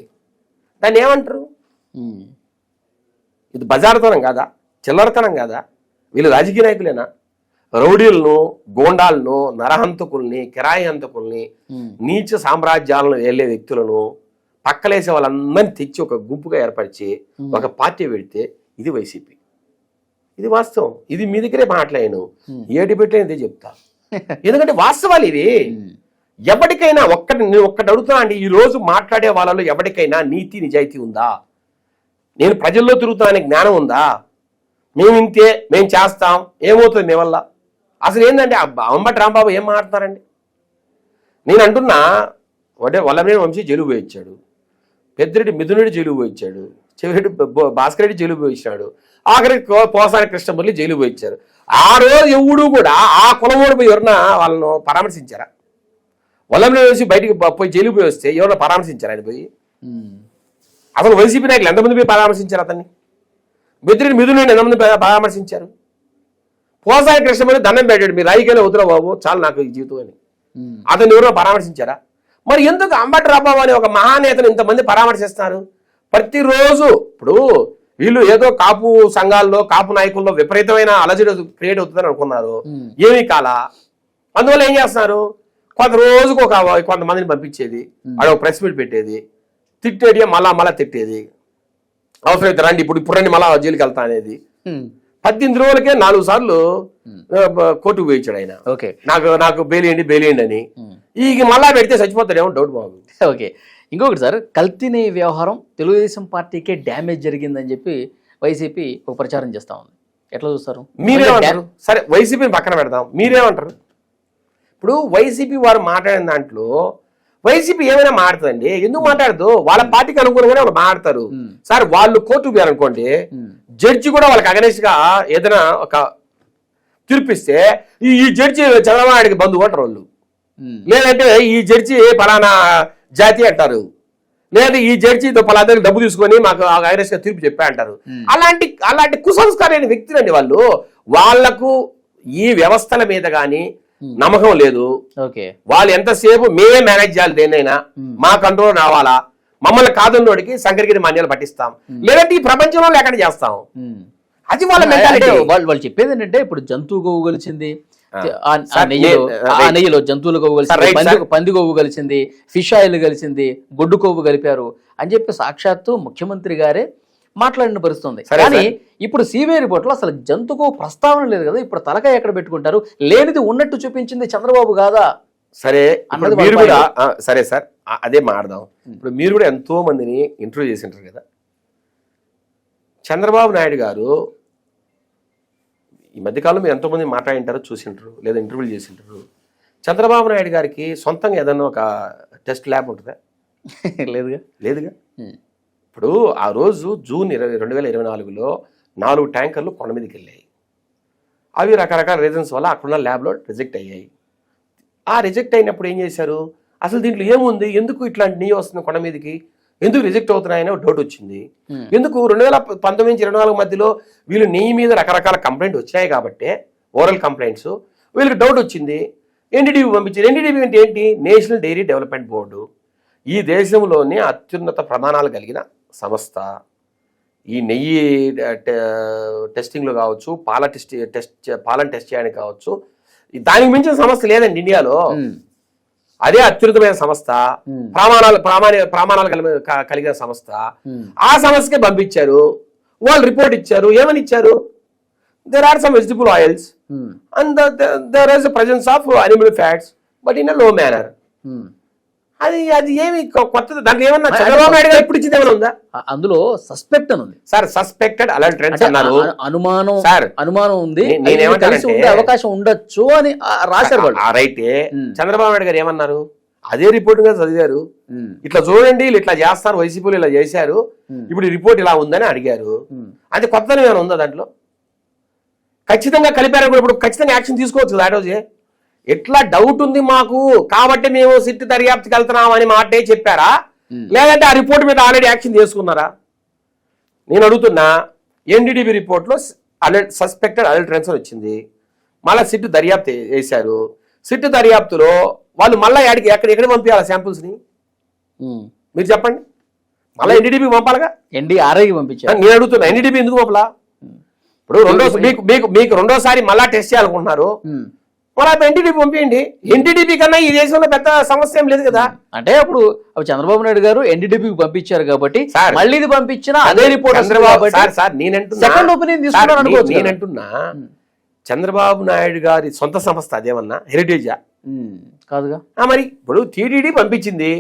దాన్ని ఏమంటారు? ఇది బజారుతనం కాదా, చిల్లరతనం కాదా? వీళ్ళు రాజకీయ నాయకులేనా? రౌడీలను, గోండాలను, నరహంతకుల్ని, కిరాయి హంతకుల్ని, నీచ సామ్రాజ్యాలను వెళ్ళే వ్యక్తులను పక్కలేసే వాళ్ళందరినీ తెచ్చి ఒక గుంపుగా ఏర్పరిచి ఒక పార్టీ పెడితే ఇది వైసీపీ. ఇది వాస్తవం. ఇది మీ దగ్గరే మాట్లాడాను, ఏ డిబేట్ ఇదే చెప్తా. ఎందుకంటే వాస్తవాలు ఇవి. ఎవరికైనా నేను ఒక్కటి అడుగుతున్నా అండి, ఈ రోజు మాట్లాడే వాళ్ళలో ఎవరికైనా నీతి నిజాయితీ ఉందా? నేను ప్రజల్లో తిరుగుతాననే జ్ఞానం ఉందా? మేము ఇంతే, మేము చేస్తాం, ఏమవుతుంది మీ వల్ల? అసలు ఏంటంటే అంబటి రాంబాబు ఏం మాట్లాడతారండి? నేను అంటున్నా, Vallabhaneni Vamsi jail పోయించాడు, Peddireddy Mithun Reddy jail పోయించాడు, Chevireddy Bhaskar Reddy jail పోయించాడు, ఆఖరికి పోసాని కృష్ణమురళి జైలు పోయించారు. ఆ రోజు ఎవడు కూడా ఆ కులమోడు పోయి ఎవరన్నా వాళ్ళను పరామర్శించారా? వల్లభనేని వంశీ బయటికి పోయి జైలు పోయి వస్తే ఎవరన్నా పరామర్శించారా? ఆయన పోయి అసలు వైసీపీ నాయకులు ఎంతమంది పోయి పరామర్శించారు? అతన్ని పెద్దిరెడ్డి మిథునరెడ్డి ఎంతమంది పరామర్శించారు? పోసాని కృష్ణమురళి దండం పెట్టాడు, మీరు రాయికైనా వద్దురా బాబు, చాలు నాకు ఈ జీవితం అని. అతన్ని ఎవరో పరామర్శించారా? మరి ఎందుకు అంబటి రాంబాబు అనే ఒక మహానేతను ఇంతమంది పరామర్శిస్తున్నారు ప్రతిరోజు? ఇప్పుడు వీళ్ళు ఏదో కాపు సంఘాల్లో, కాపు నాయకుల్లో విపరీతమైన అలజడి క్రియేట్ అవుతుందని అనుకున్నారు, ఏమీ కాలా. అందువల్ల ఏం చేస్తున్నారు, కొంత రోజుకు కొంతమందిని పంపించేది, అక్కడ ఒక ప్రెస్ మీట్ పెట్టేది, తిట్టేది, మళ్ళా తిట్టేది, అవసరమైతే రండి ఇప్పుడు రండి మళ్ళా జైలుకి వెళ్తా అనేది. 18 రోజులకే 4 సార్లు కోర్టుకు పోయించాడు ఆయన. నాకు బెయిలేయండి అని. ఈ మళ్ళా పెడితే చచ్చిపోతాడేమో డౌట్ బాబు. ఓకే, ఇంకొకటి సార్, కల్తీని వ్యవహారం తెలుగుదేశం పార్టీకే డ్యామేజ్ జరిగిందని చెప్పి వైసీపీ ఒక ప్రచారం చేస్తా ఉంది. ఎట్లా చూస్తారు? మీరేమంటారు? సరే వైసీపీని పక్కన పెడదాం, మీరేమంటారు? ఇప్పుడు వైసీపీ వారు మాట్లాడిన దాంట్లో వైసీపీ ఏమైనా మాట్లాడుతుందండి, ఎందుకు మాట్లాడదు? వాళ్ళ పార్టీకి అనుగుణంగానే వాళ్ళు మాట్లాడతారు. సార్ వాళ్ళు కోర్టుకు పోయారనుకోండి, జడ్జి కూడా వాళ్ళకి అగనెస్ట్ గా ఏదైనా ఒక తీర్పిస్తే ఈ జడ్జి చంద్రబాబు నాయుడికి బంధువు అంటారు వాళ్ళు, లేదంటే ఈ జడ్జి పలానా జాతి అంటారు, లేదా ఈ జడ్జితో పలానా డబ్బు తీసుకొని మాకు అగనెస్ట్ గా తీర్పు చెప్పా అంటారు. అలాంటి కుసంస్కారైన వ్యక్తులండి వాళ్ళు. వాళ్లకు ఈ వ్యవస్థల మీద గాని నమ్మకం లేదు. వాళ్ళు ఎంతసేపు మేమే మేనేజ్ చేయాలి, దేన్నైనా మా కంట్రోల్ రావాలా, మమ్మల్ని కాదున్నోడికి శంకరగిరి మాన్యాలు పట్టిస్తాం, లేదంటే ఈ ప్రపంచంలో ఎక్కడ చేస్తాం. అది వాళ్ళ మెంటాలిటీ. వాళ్ళు చెప్పేది ఏంటంటే, ఇప్పుడు జంతువు గోవు కలిసింది, నెయ్యిలో జంతువుల కొవ్వు కలిసింది, పంది కొవ్వు కలిసింది, ఫిష్ ఆయిల్ కలిసింది, గొడ్డు కొవ్వు కలిపారు అని చెప్పి సాక్షాత్తు ముఖ్యమంత్రి గారే మాట్లాడిన పరిస్థితుంది. కానీ ఇప్పుడు సిబిఐ రిపోర్ట్లో అసలు జంతువుకు ప్రస్తావన లేదు కదా. ఇప్పుడు తలకాయ ఎక్కడ పెట్టుకుంటారు? లేనిది ఉన్నట్టు చూపించింది చంద్రబాబు కాదా? సరే మీరు కూడా సరే సార్ అదే మాట్లాడదాం. ఇప్పుడు మీరు కూడా ఎంతో మందిని ఇంటర్వ్యూ చేసి ఉంటారు కదా. చంద్రబాబు నాయుడు గారు ఈ మధ్యకాలంలో మీరు ఎంతోమంది మాట్లాడింటారో చూసింటారు, లేదా ఇంటర్వ్యూలు చేసింటారు. చంద్రబాబు నాయుడు గారికి సొంతంగా ఏదన్నా ఒక టెస్ట్ ల్యాబ్ ఉంటుందా? లేదుగా. ఇప్పుడు ఆ రోజు జూన్ 2024లో 4 ట్యాంకర్లు కొండ మీదకి వెళ్ళాయి. అవి రకరకాల రీజన్స్ వల్ల అక్కడున్న ల్యాబ్లో రిజెక్ట్ అయ్యాయి. ఆ రిజెక్ట్ అయినప్పుడు ఏం చేశారు, అసలు దీంట్లో ఏముంది, ఎందుకు ఇట్లాంటి నెయ్యి వస్తుంది కొండ మీదకి, ఎందుకు రిజెక్ట్ అవుతున్నాయని డౌట్ వచ్చింది. ఎందుకు 2019-24 మధ్యలో వీళ్ళు నెయ్యి మీద రకరకాల కంప్లైంట్ వచ్చాయి కాబట్టి, ఓరల్ కంప్లైంట్స్, వీళ్ళకి డౌట్ వచ్చింది. ఎన్డీడీబీ పంపించింది. ఎన్డీడీబీ అంటే ఏంటి? National dairy development board. ఈ దేశంలోనే అత్యున్నత ప్రమాణాలు కలిగిన సంస్థ. ఈ నెయ్యి టెస్టింగ్లో కావచ్చు, పాలను టెస్ట్ చేయడానికి కావచ్చు, దానికి మించిన సంస్థ లేదండి ఇండియాలో. అదే అత్యున్నతమైన సంస్థ, ప్రమాణాలు కలిగిన సంస్థ. ఆ సంస్థకే పంపించారు. వాళ్ళు రిపోర్ట్ ఇచ్చారు. ఏమని ఇచ్చారు? There are some vegetable oils and there is presence of animal fats but in a low manner. అది అది ఏమి కొత్తది, దాంట్లో ఏమన్నా చంద్రబాబు నాయుడు గారు ఇప్పుడు ఇచ్చింది ఏమైనా ఉందా? అందులో సస్పెక్ట్ అని ఉంది సార్ సస్పెక్టెడ్ అలర్ట్ అన్నారు. అనుమానం సార్ అనుమానం ఉంది, నేనేమంటానంటే కలిసి ఉండే అవకాశం ఉండొచ్చు అని రాశారు వాళ్ళు. రైటే. చంద్రబాబు నాయుడు గారు ఏమన్నారు? అదే రిపోర్ట్ గా చదివారు. ఇట్లా చూడండి, ఇట్లా చేస్తారు, వైసీపీలు ఇలా చేశారు, ఇప్పుడు ఈ రిపోర్ట్ ఇలా ఉందని అడిగారు. అది కొత్తదనం ఏమైనా ఉందా దాంట్లో? ఖచ్చితంగా కలిపారు, ఇప్పుడు ఖచ్చితంగా యాక్షన్ తీసుకోవచ్చు కదా. ఆ రోజే ఎట్లా డౌట్ ఉంది మాకు కాబట్టి మేము సిట్ దర్యాప్తుకి వెళ్తున్నాం అని మాటే చెప్పారా, లేదంటే ఆ రిపోర్ట్ మీద ఆల్రెడీ యాక్షన్ తీసుకున్నారా? నేను అడుగుతున్నా. ఎన్డీడీబీ రిపోర్ట్లో సస్పెక్టెడ్ అడల్టరెన్స్ అని వచ్చింది, మళ్ళీ సిట్ దర్యాప్తు వేశారు. సిట్ దర్యాప్తులో వాళ్ళు మళ్ళీ ఎక్కడ పంపించాలి శాంపుల్స్ని? మీరు చెప్పండి. మళ్ళీ ఎన్డీడీబీకి పంపాలిగా, ఎన్డీఆర్ఐకి పంపించారు. నేను అడుగుతున్నా, ఎన్డీడీబీ ఎందుకు పంపలా? ఇప్పుడు మీకు రెండోసారి మళ్ళా టెస్ట్ చేయాలనుకుంటున్నారు, మరి ఎన్టీడీపీ పంపించండి. ఎన్టీడీపీ కన్నా ఈ దేశంలో పెద్ద సమస్య ఏం లేదు కదా. అంటే అప్పుడు చంద్రబాబు నాయుడు గారు ఎన్డీడీపీకి పంపించారు కాబట్టి మళ్ళీ ఇది పంపించిన అదే రిపోర్ట్ సెకండ్ ఒపీనియన్ తీసుకున్నారు అనుకోవచ్చు. నేనంటున్నా చంద్రబాబు నాయుడు గారి సొంత సంస్థ అదేమన్నా హెరిటేజా? కాదుగా. మరి ఇప్పుడు టీటీడీ పంపించింది,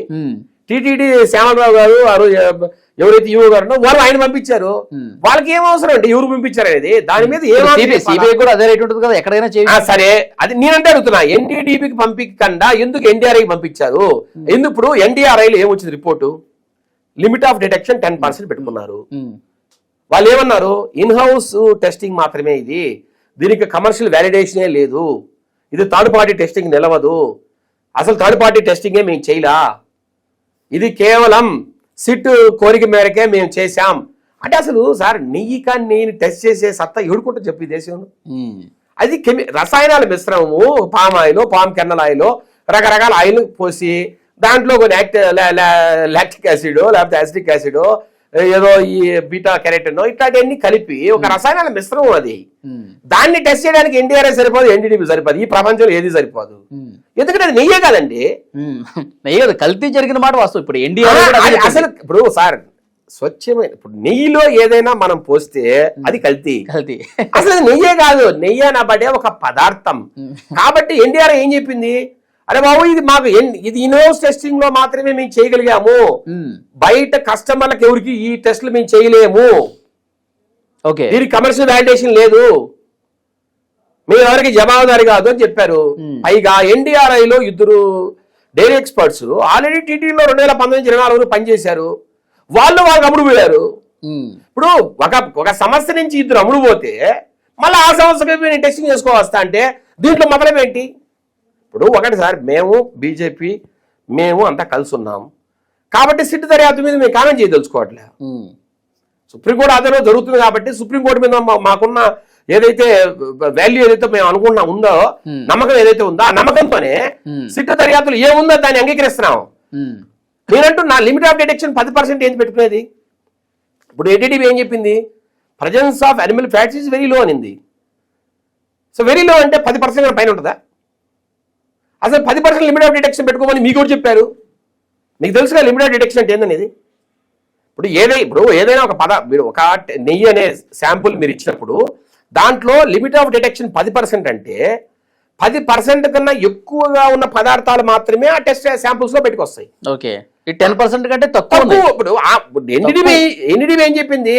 టీటీడీ శ్యామలరావు గారు ఆ రోజు ఎవరైతే ఈవో గారు వాళ్ళు ఆయన పంపించారు, వాళ్ళకి ఏం అవసరం అంటే ఎవరు పంపించారు అనేది దాని మీద సిబిఐ కూడా అదే రేట్ ఉంటుంది కదా ఎక్కడైనా. సరే, అది నేనంటే అడుగుతున్నా, ఎన్డీడీపీకి పంపించకుండా ఎందుకు ఎన్డీఆర్ఐకి పంపించారు? ఎందుకు ఇప్పుడు ఎన్డీఆర్ఐలో ఏమొచ్చింది రిపోర్టు? లిమిట్ ఆఫ్ డిటెక్షన్ 10% పెట్టుకున్నారు. వాళ్ళు ఏమన్నారు? ఇన్ హౌస్ టెస్టింగ్ మాత్రమే ఇది, దీనికి కమర్షియల్ వ్యాలిడేషనే లేదు, ఇది థర్డ్ పార్టీ టెస్టింగ్ నిలవదు, అసలు థర్డ్ పార్టీ టెస్టింగే మేము చేయలా, ఇది కేవలం సిట్ కోరిక మేరకే మేము చేశాం అంటే. అసలు సార్ నెయ్యి కానీ నేను టెస్ట్ చేసే సత్తా ఎవడుకుంటూ చెప్పి ఈ దేశంలో? అది రసాయనాల మిశ్రమము, palm oil, palm kernel oil, రకరకాల ఆయిల్ పోసి దాంట్లో కొన్ని లాక్టిక్ యాసిడ్ లేకపోతే యాసిటిక్ యాసిడ్ ఏదో ఈ బీటా కెరటిన్ ఇట్లాంటివన్నీ కలిపి ఒక రసాయనాల మిశ్రమం అది. దాన్ని టెస్ట్ చేయడానికి ఎన్డీఆర్ఐ సరిపోదు, ఎన్డీడీపీ సరిపోదు, ఈ ప్రపంచంలో ఏది సరిపోదు. ఎందుకంటే అది నెయ్యే కాదండి, నెయ్యి కల్తీ జరిగిన మాట వాస్తవం. ఇప్పుడు ఎన్డీఆర్ఐ అసలు ఇప్పుడు సార్ స్వచ్ఛమైన ఇప్పుడు నెయ్యిలో ఏదైనా మనం పోస్తే అది కల్తీ. అసలు అది నెయ్యే కాదు, నెయ్యి అనబడే ఒక పదార్థం. కాబట్టి ఎన్డీఆర్ఐ ఏం చెప్పింది? అరే బాబు ఇది మాకు ఇది ఇన్హౌస్ టెస్టింగ్ లో మాత్రమే మేము చేయగలిగాము, బయట కస్టమర్లకు ఎవరికి ఈ టెస్టులు మేము చేయలేము, దీనికి కమర్షియల్ వ్యాలిడేషన్ లేదు, మీరు ఎవరికి జవాబుదారి కాదు అని చెప్పారు. పైగా ఎన్డీఆర్ఐలో ఇద్దరు డైరీ ఎక్స్పర్ట్స్ ఆల్రెడీ టీటీలో 2019-24 పనిచేశారు, వాళ్ళకి అమ్ముడు పోయారు. ఇప్పుడు ఒక సంస్థ నుంచి ఇద్దరు అమ్ముడు పోతే మళ్ళీ ఆ సంస్థకి నేను టెస్టింగ్ చేసుకోవస్తా అంటే దీంట్లో మొదలం ఏంటి? ఇప్పుడు ఒకటి సార్, మేము బీజేపీ మేము అంతా కలిసి ఉన్నాం కాబట్టి సిట్ దర్యాప్తు మీద మేము కామెంట్ చేయదలుచుకోవట్లే. సుప్రీంకోర్టు ఆధారంలో జరుగుతుంది కాబట్టి సుప్రీంకోర్టు మీద మాకున్న ఏదైతే వాల్యూ ఏదైతే మేము అనుకున్నా ఉందో, నమ్మకం ఏదైతే ఉందో ఆ నమ్మకంతోనే సిట్ దర్యాప్తులు ఏముందో దాన్ని అంగీకరిస్తున్నాం. నేనంటున్నా లిమిట్ ఆఫ్ డిటెక్షన్ 10% ఏంది పెట్టుకునేది? ఇప్పుడు ఎన్డీడీబీ ఏం చెప్పింది? Presence of animal fats is very low అనింది. సో వెరీ లో అంటే 10% పైన ఉంటుందా? అసలు 10% లిమిట్ ఆఫ్ డిటెక్షన్ పెట్టుకోమని మీకు కూడా చెప్పారు. మీకు తెలుసుగా లిమిట్ ఆఫ్ డిటెక్షన్ అంటే ఏందనేది. ఇప్పుడు ఏదైనా మీరు ఒక నెయ్యి అనే శాంపుల్ మీరు ఇచ్చినప్పుడు దాంట్లో లిమిట్ ఆఫ్ డిటెక్షన్ 10% అంటే 10% కన్నా ఎక్కువగా ఉన్న పదార్థాలు మాత్రమే ఆ టెస్ట్ శాంపుల్స్ లో పెట్టుకొస్తాయి. ఓకే, 10% కంటే తక్కువ. ఇప్పుడు ఎన్డీడీబీ ఏం చెప్పింది?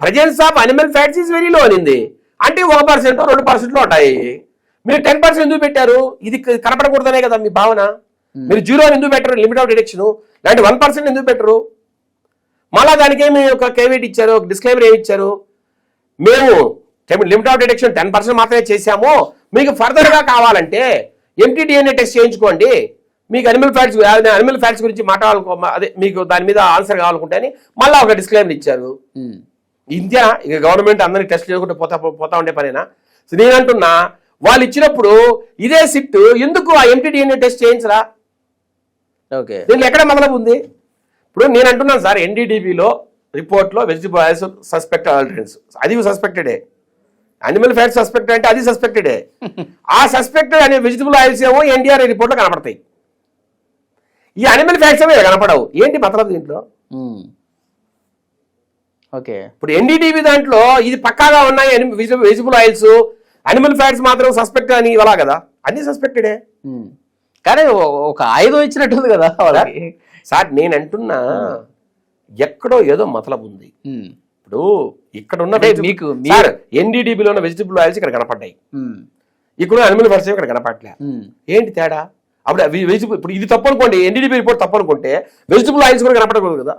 Presence of animal fats is very low అనింది. అంటే 1% 2% ఉంటాయి. మీరు 10% ఎందుకు పెట్టారు? ఇది కనపడకూడదనే కదా మీ భావన. మీరు 0 అని ఎందుకు పెట్టరు లిమిట్ ఆఫ్ డిటెక్షన్? లేదంటే 1% ఎందుకు పెట్టరు? మళ్ళా దానికి ఏమి ఒక కేవేట్ ఇచ్చారు, ఒక డిస్క్లైమర్ ఏమి ఇచ్చారు? మేము లిమిట్ ఆఫ్ డిటెక్షన్ 10% మాత్రమే చేశాము, మీకు ఫర్దర్ గా కావాలంటే ఎంటీడీఎన్ఏ టెస్ట్ చేయించుకోండి, మీకు అనిమల్ ఫ్యాట్స్ గురించి అదే మీకు దాని మీద ఆన్సర్ కావాలనుకుంటే అని మళ్ళీ ఒక డిస్క్లైమర్ ఇచ్చారు. ఇండియా ఇక గవర్నమెంట్ అందరినీ టెస్ట్ చేసుకుంటే పోతా ఉండే పనేనా? నేనంటున్నా వాళ్ళు ఇచ్చినప్పుడు ఇదే సిట్ ఎందుకు ఆ ఎంటీడీఎన్ఏ టెస్ట్ చేయించరా? ఓకే, దీనికి ఎక్కడ మొదలపు ఉంది? ఇప్పుడు నేను అంటున్నాను సార్, ఎన్డీడీబీలో రిపోర్ట్లో వెజిటబుల్ ఆయిల్స్ సస్పెక్టెడ్ అడల్టరెన్స్, అది సస్పెక్టెడే. అనిమల్ ఫ్యాట్స్ సస్పెక్టెడ్ అంటే అది సస్పెక్టెడే. ఆ సస్పెక్టెడ్ అనే వెజిటబుల్ ఆయిల్స్ ఏమో ఎన్డీఆర్ఐ రిపోర్ట్లో కనపడతాయి, ఈ అనిమల్ ఫ్యాట్స్ ఏమో కనపడవు. ఏంటి మతలబు దీంట్లో? ఓకే, ఇప్పుడు ఎన్డీడీబీ దాంట్లో ఇది పక్కాగా ఉన్నాయి వెజిటబుల్ ఆయిల్స్, అనిమల్ ఫ్యాట్స్ మాత్రం సస్పెక్ట్ అని ఇవ్వాలా కదా, అన్ని సస్పెక్టెడే. కానీ ఒక ఆయుధం ఇచ్చినట్టుంది కదా వాళ్ళకి. సార్ నేను అంటున్నా ఎక్కడో ఏదో మతలబు ఉంది. ఇప్పుడు ఇక్కడ ఉన్న మీకు ఎన్డీడీబీలో ఉన్న వెజిటబుల్ ఆయిల్స్ ఇక్కడ కనపడ్డాయి, ఇక్కడ అనిమల్ ఫర్స్ ఇక్కడ కనపడలే. ఏంటి తేడా? అప్పుడు వెజిటబుల్ ఇప్పుడు ఇది తప్పు అనుకోండి, ఎన్డీడీబీ రిపోర్ట్ తప్పు అనుకుంటే వెజిటబుల్ ఆయిల్స్ కూడా కనపడకూడదు కదా.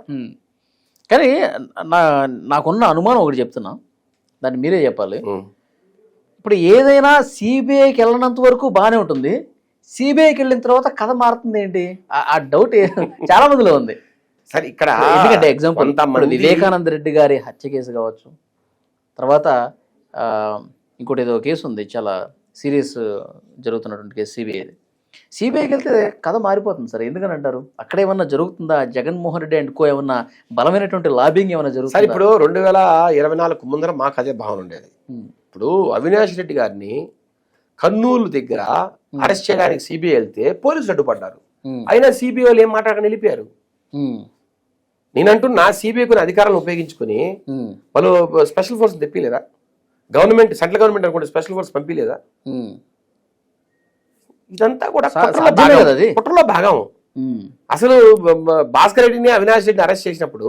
కానీ నాకున్న అనుమానం ఒకటి చెప్తున్నా, దాన్ని మీరే చెప్పాలి. ఇప్పుడు ఏదైనా సిబిఐకి వెళ్ళినంత వరకు బాగానే ఉంటుంది, సిబిఐకి వెళ్ళిన తర్వాత కథ మారుతుంది ఏంటి? ఆ డౌట్ చాలా మందిలో ఉంది. సరే ఇక్కడ ఎందుకంటే ఎగ్జాంపుల్ వివేకానంద రెడ్డి గారి హత్య కేసు కావచ్చు, తర్వాత ఇంకోటి ఏదో కేసు ఉంది చాలా సీరియస్ జరుగుతున్నటువంటి కేసు సిబిఐకి వెళ్తే కథ మారిపోతుంది సార్. ఎందుకని అంటారు? అక్కడ ఏమన్నా జరుగుతుందా? జగన్మోహన్ రెడ్డి అండ్ కో ఏమన్నా బలమైనటువంటి లాబింగ్ ఏమన్నా జరుగుతుంది? ఇప్పుడు 2024 ముందర మాకు అదే భావన ఉండేది. ఇప్పుడు అవినాష్ రెడ్డి గారిని కర్నూలు దగ్గర అరెస్ట్ చేయడానికి సిబిఐ వెళ్తే పోలీసులు అడ్డుపడ్డారు, అయినా సిబిఐ వాళ్ళు ఏం మాట్లాడక నిలిపారు. నేనంటున్నా సిబిఐ అధికారాలను ఉపయోగించుకుని వాళ్ళు స్పెషల్ ఫోర్స్ తెప్పిలేదా? గవర్నమెంట్ సెంట్రల్ గవర్నమెంట్ అనుకుంటే స్పెషల్ ఫోర్స్ పంపిలేదా? ఇదంతా కూడా కుట్రలో భాగం. అసలు భాస్కర్ రెడ్డిని అవినాష్ రెడ్డిని అరెస్ట్ చేసినప్పుడు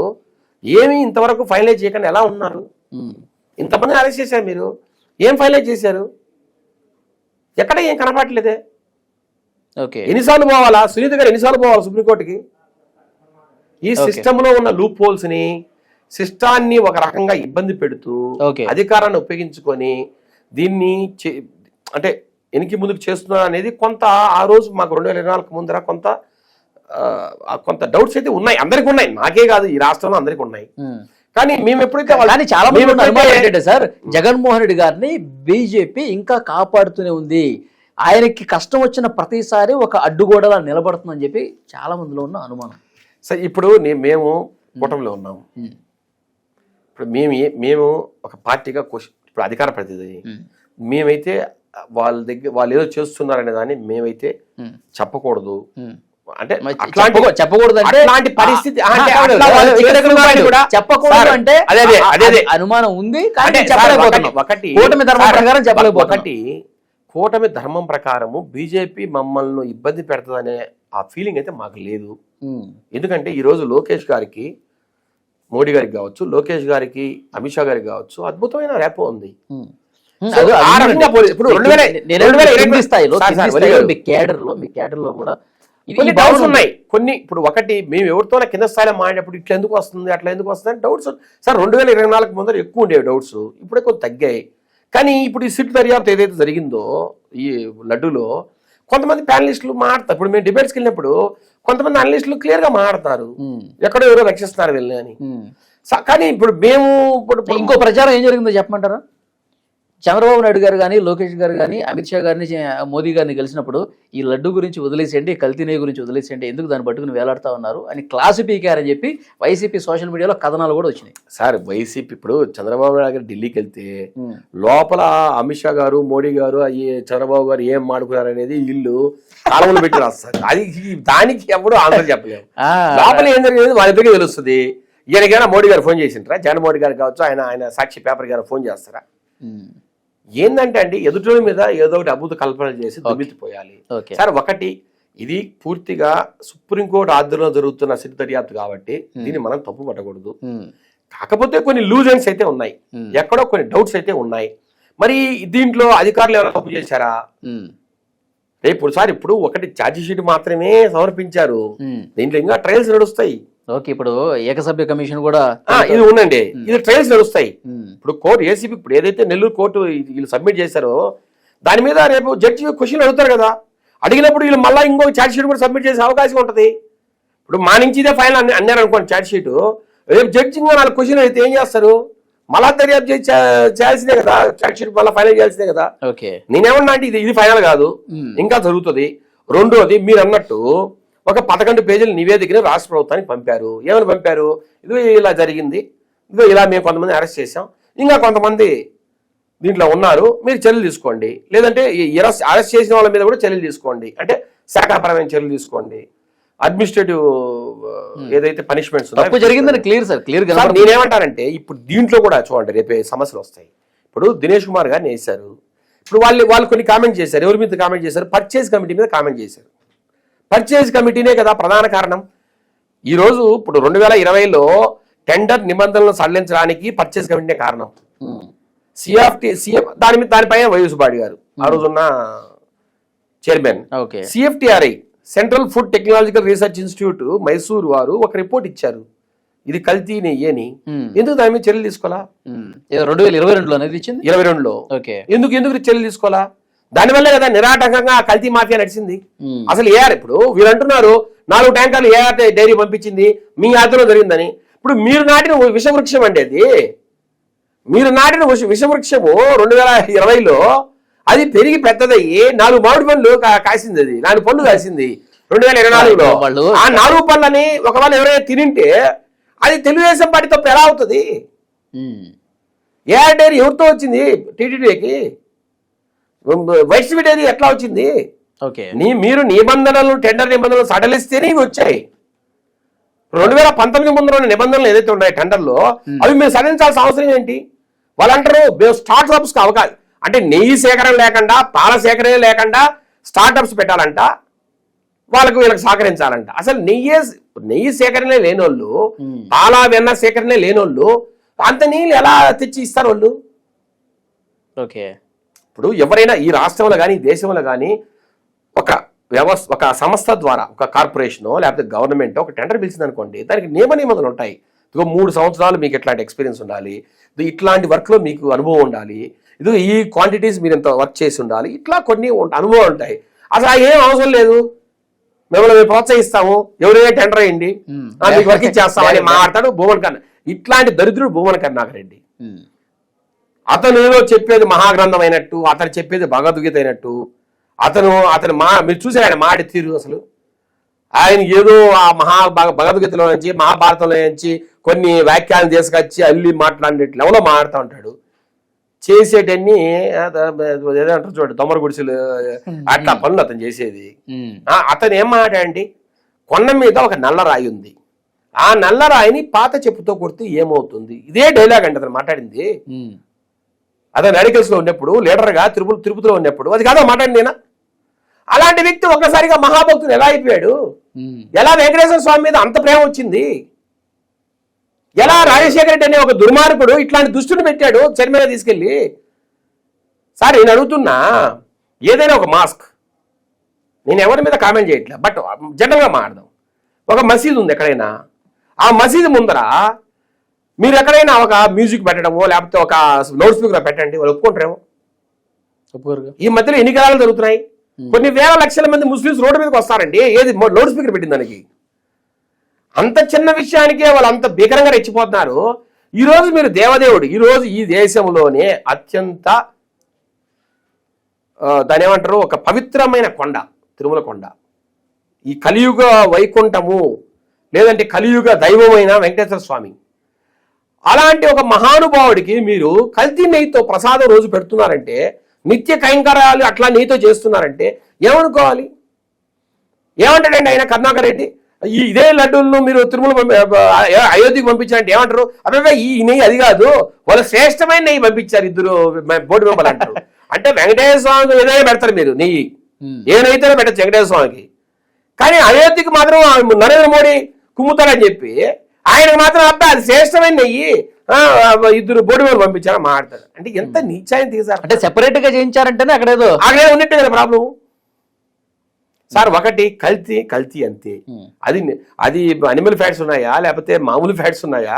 ఏమి ఇంతవరకు ఫైనలైజ్ చేయకుండా ఎలా ఉన్నారు? ఇంతమంది అరెస్ట్ చేశారు, మీరు ఏం ఫైనలైజ్ చేశారు? ఎక్కడ ఏం కనపడలేదే. ఎన్నిసార్లు పోవాలా సునీత గారు, ఎన్నిసార్లు పోవాలి సుప్రీంకోర్టుకి? ఈ సిస్టమ్ లో ఉన్న లూప్ హోల్స్ ని, సిస్టాన్ని ఒక రకంగా ఇబ్బంది పెడుతూ అధికారాన్ని ఉపయోగించుకొని దీన్ని అంటే వెనక్కి ముందుకు చేస్తున్నారు అనేది కొంత ఆ రోజు మాకు 2024 ముందర కొంత డౌట్స్ అయితే ఉన్నాయి, అందరికి ఉన్నాయి, నాకే కాదు ఈ రాష్ట్రంలో అందరికి ఉన్నాయి. కానీ మేము ఎప్పుడైతే చాలా మంది సార్ జగన్మోహన్ రెడ్డి గారిని బీజేపీ ఇంకా కాపాడుతూనే ఉంది, ఆయనకి కష్టం వచ్చిన ప్రతిసారి ఒక అడ్డుగోడలా నిలబడుతుందని చెప్పి చాలా మందిలో ఉన్న అనుమానం. సరే ఇప్పుడు మేము కూటమిలో ఉన్నాము, ఇప్పుడు మేము ఒక పార్టీగా ఇప్పుడు అధికార ప్రతినిధి, మేమైతే వాళ్ళ దగ్గర వాళ్ళు ఏదో చేస్తున్నారనే దాన్ని మేమైతే చెప్పకూడదు. అంటే చెప్పకూడదు అంటే అలాంటి పరిస్థితి చెప్పకూడదు అంటే అదే అనుమానం ఉంది. ఒకటి కూటమి ధర్మం ప్రకారము బీజేపీ మమ్మల్ని ఇబ్బంది పెడతదనే ఆ ఫీలింగ్ అయితే మాకు లేదు. ఎందుకంటే ఈరోజు లోకేష్ గారికి, మోడీ గారికి కావచ్చు, లోకేష్ గారికి, అమిత్ షా గారికి కావచ్చు అద్భుతమైన రేపో ఉంది. కొన్ని ఇప్పుడు ఒకటి మేము ఎవరితో కింద స్థాయిలో మాట్లాడేటప్పుడు ఇట్లా ఎందుకు వస్తుంది అట్లా ఎందుకు వస్తుంది అని డౌట్స్ సార్ 2024 ముందర ఎక్కువ ఉండేవి డౌట్స్, ఇప్పుడే కొంచెం తగ్గాయి. కానీ ఇప్పుడు ఈ సిట్ దర్యాప్తు ఏదైతే జరిగిందో ఈ లడ్డూలో కొంతమంది ప్యానలిస్టులు మాట్లాడతారు. ఇప్పుడు మేము డిబేట్స్కి వెళ్ళినప్పుడు కొంతమంది అనలిస్టులు క్లియర్ గా మాట్లాడతారు ఎక్కడో ఎవరో రక్షిస్తున్నారు వెళ్ళి అని. కానీ ఇప్పుడు మేము ఇంకో ప్రచారం ఏం జరిగిందో చెప్పమంటారా? చంద్రబాబు నాయుడు గారు కానీ, లోకేష్ గారు కానీ, అమిత్ షా గారిని, మోదీ గారిని కలిసినప్పుడు ఈ లడ్డు గురించి వదిలేసేయండి, కల్తీ నెయ్యి గురించి వదిలేసేయండి, ఎందుకు దాన్ని పట్టుకుని వేలాడుతా ఉన్నారు అని క్లాసు పీకారని చెప్పి వైసీపీ సోషల్ మీడియాలో కథనాలు కూడా వచ్చినాయి. సార్ వైసీపీ ఇప్పుడు చంద్రబాబు నాయుడు గారు ఢిల్లీకి వెళ్తే లోపల అమిత్ షా గారు, మోడీ గారు చంద్రబాబు గారు ఏం మాడుకున్నారు అనేది ఇల్లు కాలంలో పెట్టి రాస్తారు. అది దానికి ఎప్పుడు ఆన్సర్ చెప్పలేము. లోపల ఏం జరిగింది వాళ్ళిద్దరికీ తెలుస్తుంది. ఈయనకైనా మోడీ గారు ఫోన్ చేసింటారా? జగన్మోహన్ గారు కావచ్చు, ఆయన సాక్షి పేపర్ గారు ఫోన్ చేస్తారా? ఏంటంటే అండి ఎదుటి మీద ఏదో ఒకటి అద్భుత కల్పనలు చేసి దుమ్మెత్తిపోయాలి. సార్ ఒకటి ఇది పూర్తిగా సుప్రీంకోర్టు ఆధ్వర్యంలో జరుగుతున్న సిట్ దర్యాప్తు కాబట్టి దీన్ని మనం తప్పు పట్టకూడదు. కాకపోతే కొన్ని లూజెన్స్ అయితే ఉన్నాయి, ఎక్కడో కొన్ని డౌట్స్ అయితే ఉన్నాయి. మరి దీంట్లో అధికారులు ఎవరైనా తప్పు చేశారా? రేపు సార్ ఇప్పుడు ఒకటి ఛార్జ్ షీట్ మాత్రమే సమర్పించారు, దీంట్లో ఇంకా ట్రయల్స్ నడుస్తాయి. ఓకే, ఇప్పుడు ఏకసభ్య కమిషన్ కూడా ఇది ఉందండి, ఇది ట్రయల్స్ నడుస్తాయి. ఇప్పుడు కోర్టు ఏసీబీ ఇప్పుడు ఏదైతే నెల్లూరు కోర్టు వీళ్ళు సబ్మిట్ చేశారో దాని మీద రేపు జడ్జి క్వశ్చన్ అడుగుతారు కదా, అడిగినప్పుడు వీళ్ళు మళ్ళీ ఇంకో ఛార్జ్ షీట్ కూడా సబ్మిట్ చేసే అవకాశం ఉంటుంది. ఇప్పుడు మా నుంచి ఇదే ఫైనల్ అన్నారు అనుకోండి ఛార్జ్ షీట్, రేపు జడ్జి ఇంకా 4 క్వశ్చన్ అయితే ఏం చేస్తారు? మళ్ళా దర్యాప్తు చేయాల్సిందే కదా, ఛార్జ్ షీట్ మళ్ళీ ఫైనల్ చేయాల్సిందే కదా. నేనేమన్నా అంటే ఇది ఫైనల్ కాదు, ఇంకా జరుగుతుంది. రెండోది మీరు అన్నట్టు ఒక 11 పేజీల నివేదికను రాష్ట్ర ప్రభుత్వానికి పంపారు. ఏమని పంపారు? ఇదిగో ఇలా జరిగింది, ఇదిగో ఇలా మేము కొంతమంది అరెస్ట్ చేసాం, ఇంకా కొంతమంది దీంట్లో ఉన్నారు, మీరు చర్యలు తీసుకోండి, లేదంటే అరెస్ట్ చేసిన వాళ్ళ మీద కూడా చర్యలు తీసుకోండి, అంటే శాఖాపరమైన చర్యలు తీసుకోండి, అడ్మినిస్ట్రేటివ్ ఏదైతే పనిష్మెంట్స్ జరిగిందని క్లియర్ సార్ క్లియర్ గా. నేనేమంటానంటే ఇప్పుడు దీంట్లో కూడా చూడండి రేపే సమస్యలు వస్తాయి. ఇప్పుడు దినేష్ కుమార్ గారిని వేశారు, ఇప్పుడు వాళ్ళు కొన్ని కామెంట్ చేశారు. ఎవరి మీద కామెంట్ చేశారు? పర్చేజ్ కమిటీ మీద కామెంట్ చేశారు. పర్చేజ్ కమిటీనే కదా ప్రధాన కారణం. ఈరోజు ఇప్పుడు 2020లో టెండర్ నిబంధనలను సడలించడానికి పర్చేజ్ కమిటీనే కారణం. దానిపైన వైవి సుబ్బారెడ్డి గారు ఆ రోజున్న chairman. CFTRI central food technological research institute Mysuru వారు ఒక రిపోర్ట్ ఇచ్చారు, ఇది కల్తీ నెయ్యి అని. ఎందుకు దాని మీద చర్యలు తీసుకోవాలా? 2022లో ఎందుకు చర్యలు తీసుకోవాలా? దానివల్ల కదా నిరాటంకంగా కల్తీ మాఫియా నడిచింది. అసలు ఏఆర్ ఇప్పుడు వీరు అంటున్నారు 4 ట్యాంకర్లు ఏఆర్ డైరీ పంపించింది మీ ఆధ్వర్యంలో జరిగిందని. ఇప్పుడు మీరు నాటిన విషవృక్షం అండి అది. మీరు నాటిన విషవృక్షము 2020లో అది పెరిగి పెద్దదయ్యి 4 మామిడి పండ్లు కాసింది, అది 4 పండ్లు కాసింది 2024లో. ఆ 4 పండ్లని ఒకవేళ ఎవరైనా తినింటే అది తెలుగుదేశం పార్టీ తప్ప ఎలా అవుతుంది? ఏఆర్ డైరీ ఎవరితో వచ్చింది? టీటీడీకి. వైష్ణవి డైరీ ఎట్లా వచ్చింది? మీరు నిబంధనలు టెండర్ నిబంధనలు సడలిస్తేనే ఇవి వచ్చాయి. 2019 ముందు ఉన్న నిబంధనలు ఏదైతే ఉన్నాయో టెండర్లో అవి మీరు సడలించాల్సిన అవసరం ఏంటి? వాళ్ళు అంటారు మేము స్టార్ట్అప్స్ కి అవకాశం అంటే నెయ్యి సేకరణ లేకుండా పాల సేకరణ లేకుండా స్టార్ట్అప్స్ పెట్టాలంట, వీళ్ళకి సహకరించాలంట. అసలు నెయ్యి సేకరణే లేనోళ్ళు, పాల వెన్న సేకరణే లేనోళ్ళు అంత నీళ్ళు ఎలా తెచ్చి ఇస్తారు వాళ్ళు? ఇప్పుడు ఎవరైనా ఈ రాష్ట్రంలో కానీ దేశంలో కానీ ఒక సంస్థ ద్వారా ఒక కార్పొరేషన్ లేకపోతే గవర్నమెంట్ ఒక టెండర్ పిలిచింది అనుకోండి, దానికి నిబంధనలు ఉంటాయి. 3 సంవత్సరాలు మీకు ఇట్లాంటి ఎక్స్పీరియన్స్ ఉండాలి, ఇట్లాంటి వర్క్లో మీకు అనుభవం ఉండాలి, ఈ క్వాంటిటీస్ మీరు ఎంత వర్క్ చేసి ఉండాలి, ఇట్లా కొన్ని అనుభవాలు ఉంటాయి. అసలు ఏం అవసరం లేదు, మిమ్మల్ని మేము ప్రోత్సహిస్తాము, ఎవరైనా టెండర్ అయ్యండి మీకు వర్క్ ఇచ్చేస్తామని మాట్లాడతాడు భూమన్ కన్నా. ఇట్లాంటి దరిద్రుడు భూమన్ కరుణాకర్ రెడ్డి. అతను ఏదో చెప్పేది మహాగ్రంథం అయినట్టు, అతను చెప్పేది భగవద్గీత అయినట్టు, మీరు చూసారు ఆయన మాట తీరు. అసలు ఆయన ఏదో ఆ భగవద్గీతలో నుంచి మహాభారతంలో నుంచి కొన్ని వ్యాఖ్యానం తీసుకొచ్చి అల్లి మాట్లాడినట్లు ఎవరో మాట్లాడుతూ ఉంటాడు. చేసేటన్ని ఏదంటారు చూడండి దొమ్మర గుడిసెలు అట్లా పనులు అతను చేసేది. అతను ఏం మాట్లాడండి, కొండ మీద ఒక నల్లరాయి ఉంది, ఆ నల్లరాయిని పాత చెప్పుతో కొడితే ఏమవుతుంది? ఇదే డైలాగ్ అండి అతను మాట్లాడింది. అతను అడికల్స్ లో ఉన్నప్పుడు లీడర్ గా తిరుపతిలో ఉన్నప్పుడు అది కాదా మాట్లాడింది నేనా? అలాంటి వ్యక్తి ఒక్కసారిగా మహాభక్తుడు ఎలా అయిపోయాడు? ఎలా వెంకటేశ్వర స్వామి మీద అంత ప్రేమ వచ్చింది? ఎలా రాజశేఖర రెడ్డి అనే ఒక దుర్మార్గుడు ఇట్లాంటి దుష్టుని పెట్టాడు చర్మగా తీసుకెళ్ళి? సార్ నేను అడుగుతున్నా, ఏదైనా ఒక మాస్క్, నేను ఎవరి మీద కామెంట్ చేయట్లే, బట్ జనరల్గా మాట్లాడదాం. ఒక మసీదు ఉంది ఎక్కడైనా, ఆ మసీదు ముందర మీరు ఎక్కడైనా ఒక మ్యూజిక్ పెట్టడమో లేకపోతే ఒక లౌడ్ స్పీకర్ పెట్టండి, వాళ్ళు ఒప్పుకుంటారేమో? ఈ మధ్యలో ఎన్నికలు జరుగుతున్నాయి, కొన్ని వేల లక్షల మంది ముస్లిమ్స్ రోడ్డు మీదకి వస్తారండి, ఏది లౌడ్ స్పీకర్ పెట్టింది దానికి. అంత చిన్న విషయానికే వాళ్ళు అంత భీకరంగా రెచ్చిపోతున్నారు. ఈరోజు మీరు దేవదేవుడు, ఈరోజు ఈ దేశంలోనే అత్యంత దాని ఏమంటారు ఒక పవిత్రమైన కొండ తిరుమల కొండ, ఈ కలియుగ వైకుంఠము లేదంటే కలియుగ దైవమైన వెంకటేశ్వర స్వామి, అలాంటి ఒక మహానుభావుడికి మీరు కల్తీ నెయ్యితో ప్రసాదం రోజు పెడుతున్నారంటే, నిత్య కైంకర్యాలు అట్లా నెయ్యితో చేస్తున్నారంటే ఏమనుకోవాలి? ఏమంటాడండి ఆయన కరుణాకర్ రెడ్డి? ఇదే లడ్డూలను మీరు తిరుమల అయోధ్యకి పంపించారంటే ఏమంటారు? అదే ఈ నెయ్యి అది కాదు, వాళ్ళ శ్రేష్టమైన నెయ్యి పంపించారు ఇద్దరు బోర్డు మెంబర్లు అంటారు. అంటే వెంకటేశ్వర స్వామికి ఏదైనా పెడతారు మీరు నెయ్యి, ఏ నెయ్యితోనే పెట్టచ్చు వెంకటేశ్వర స్వామికి. కానీ అయోధ్యకి మాత్రం నరేంద్ర మోడీ కుమ్ముతారని చెప్పి ఆయనకు మాత్రం అబ్బాయి అది శ్రేష్టమైన నెయ్యి ఇద్దరు బోర్డు మెంబర్లు పంపించారని మాట్లాడతారు. అంటే ఎంత నీచాయం తీసారు అంటే సెపరేట్ గా చేయించారంటేనే అక్కడే ఉన్నట్టే కదా ప్రాబ్లం. సార్ ఒకటి కల్తీ అంతే. అది అనిమల్ ఫ్యాట్స్ ఉన్నాయా లేకపోతే మామూలు ఫ్యాట్స్ ఉన్నాయా?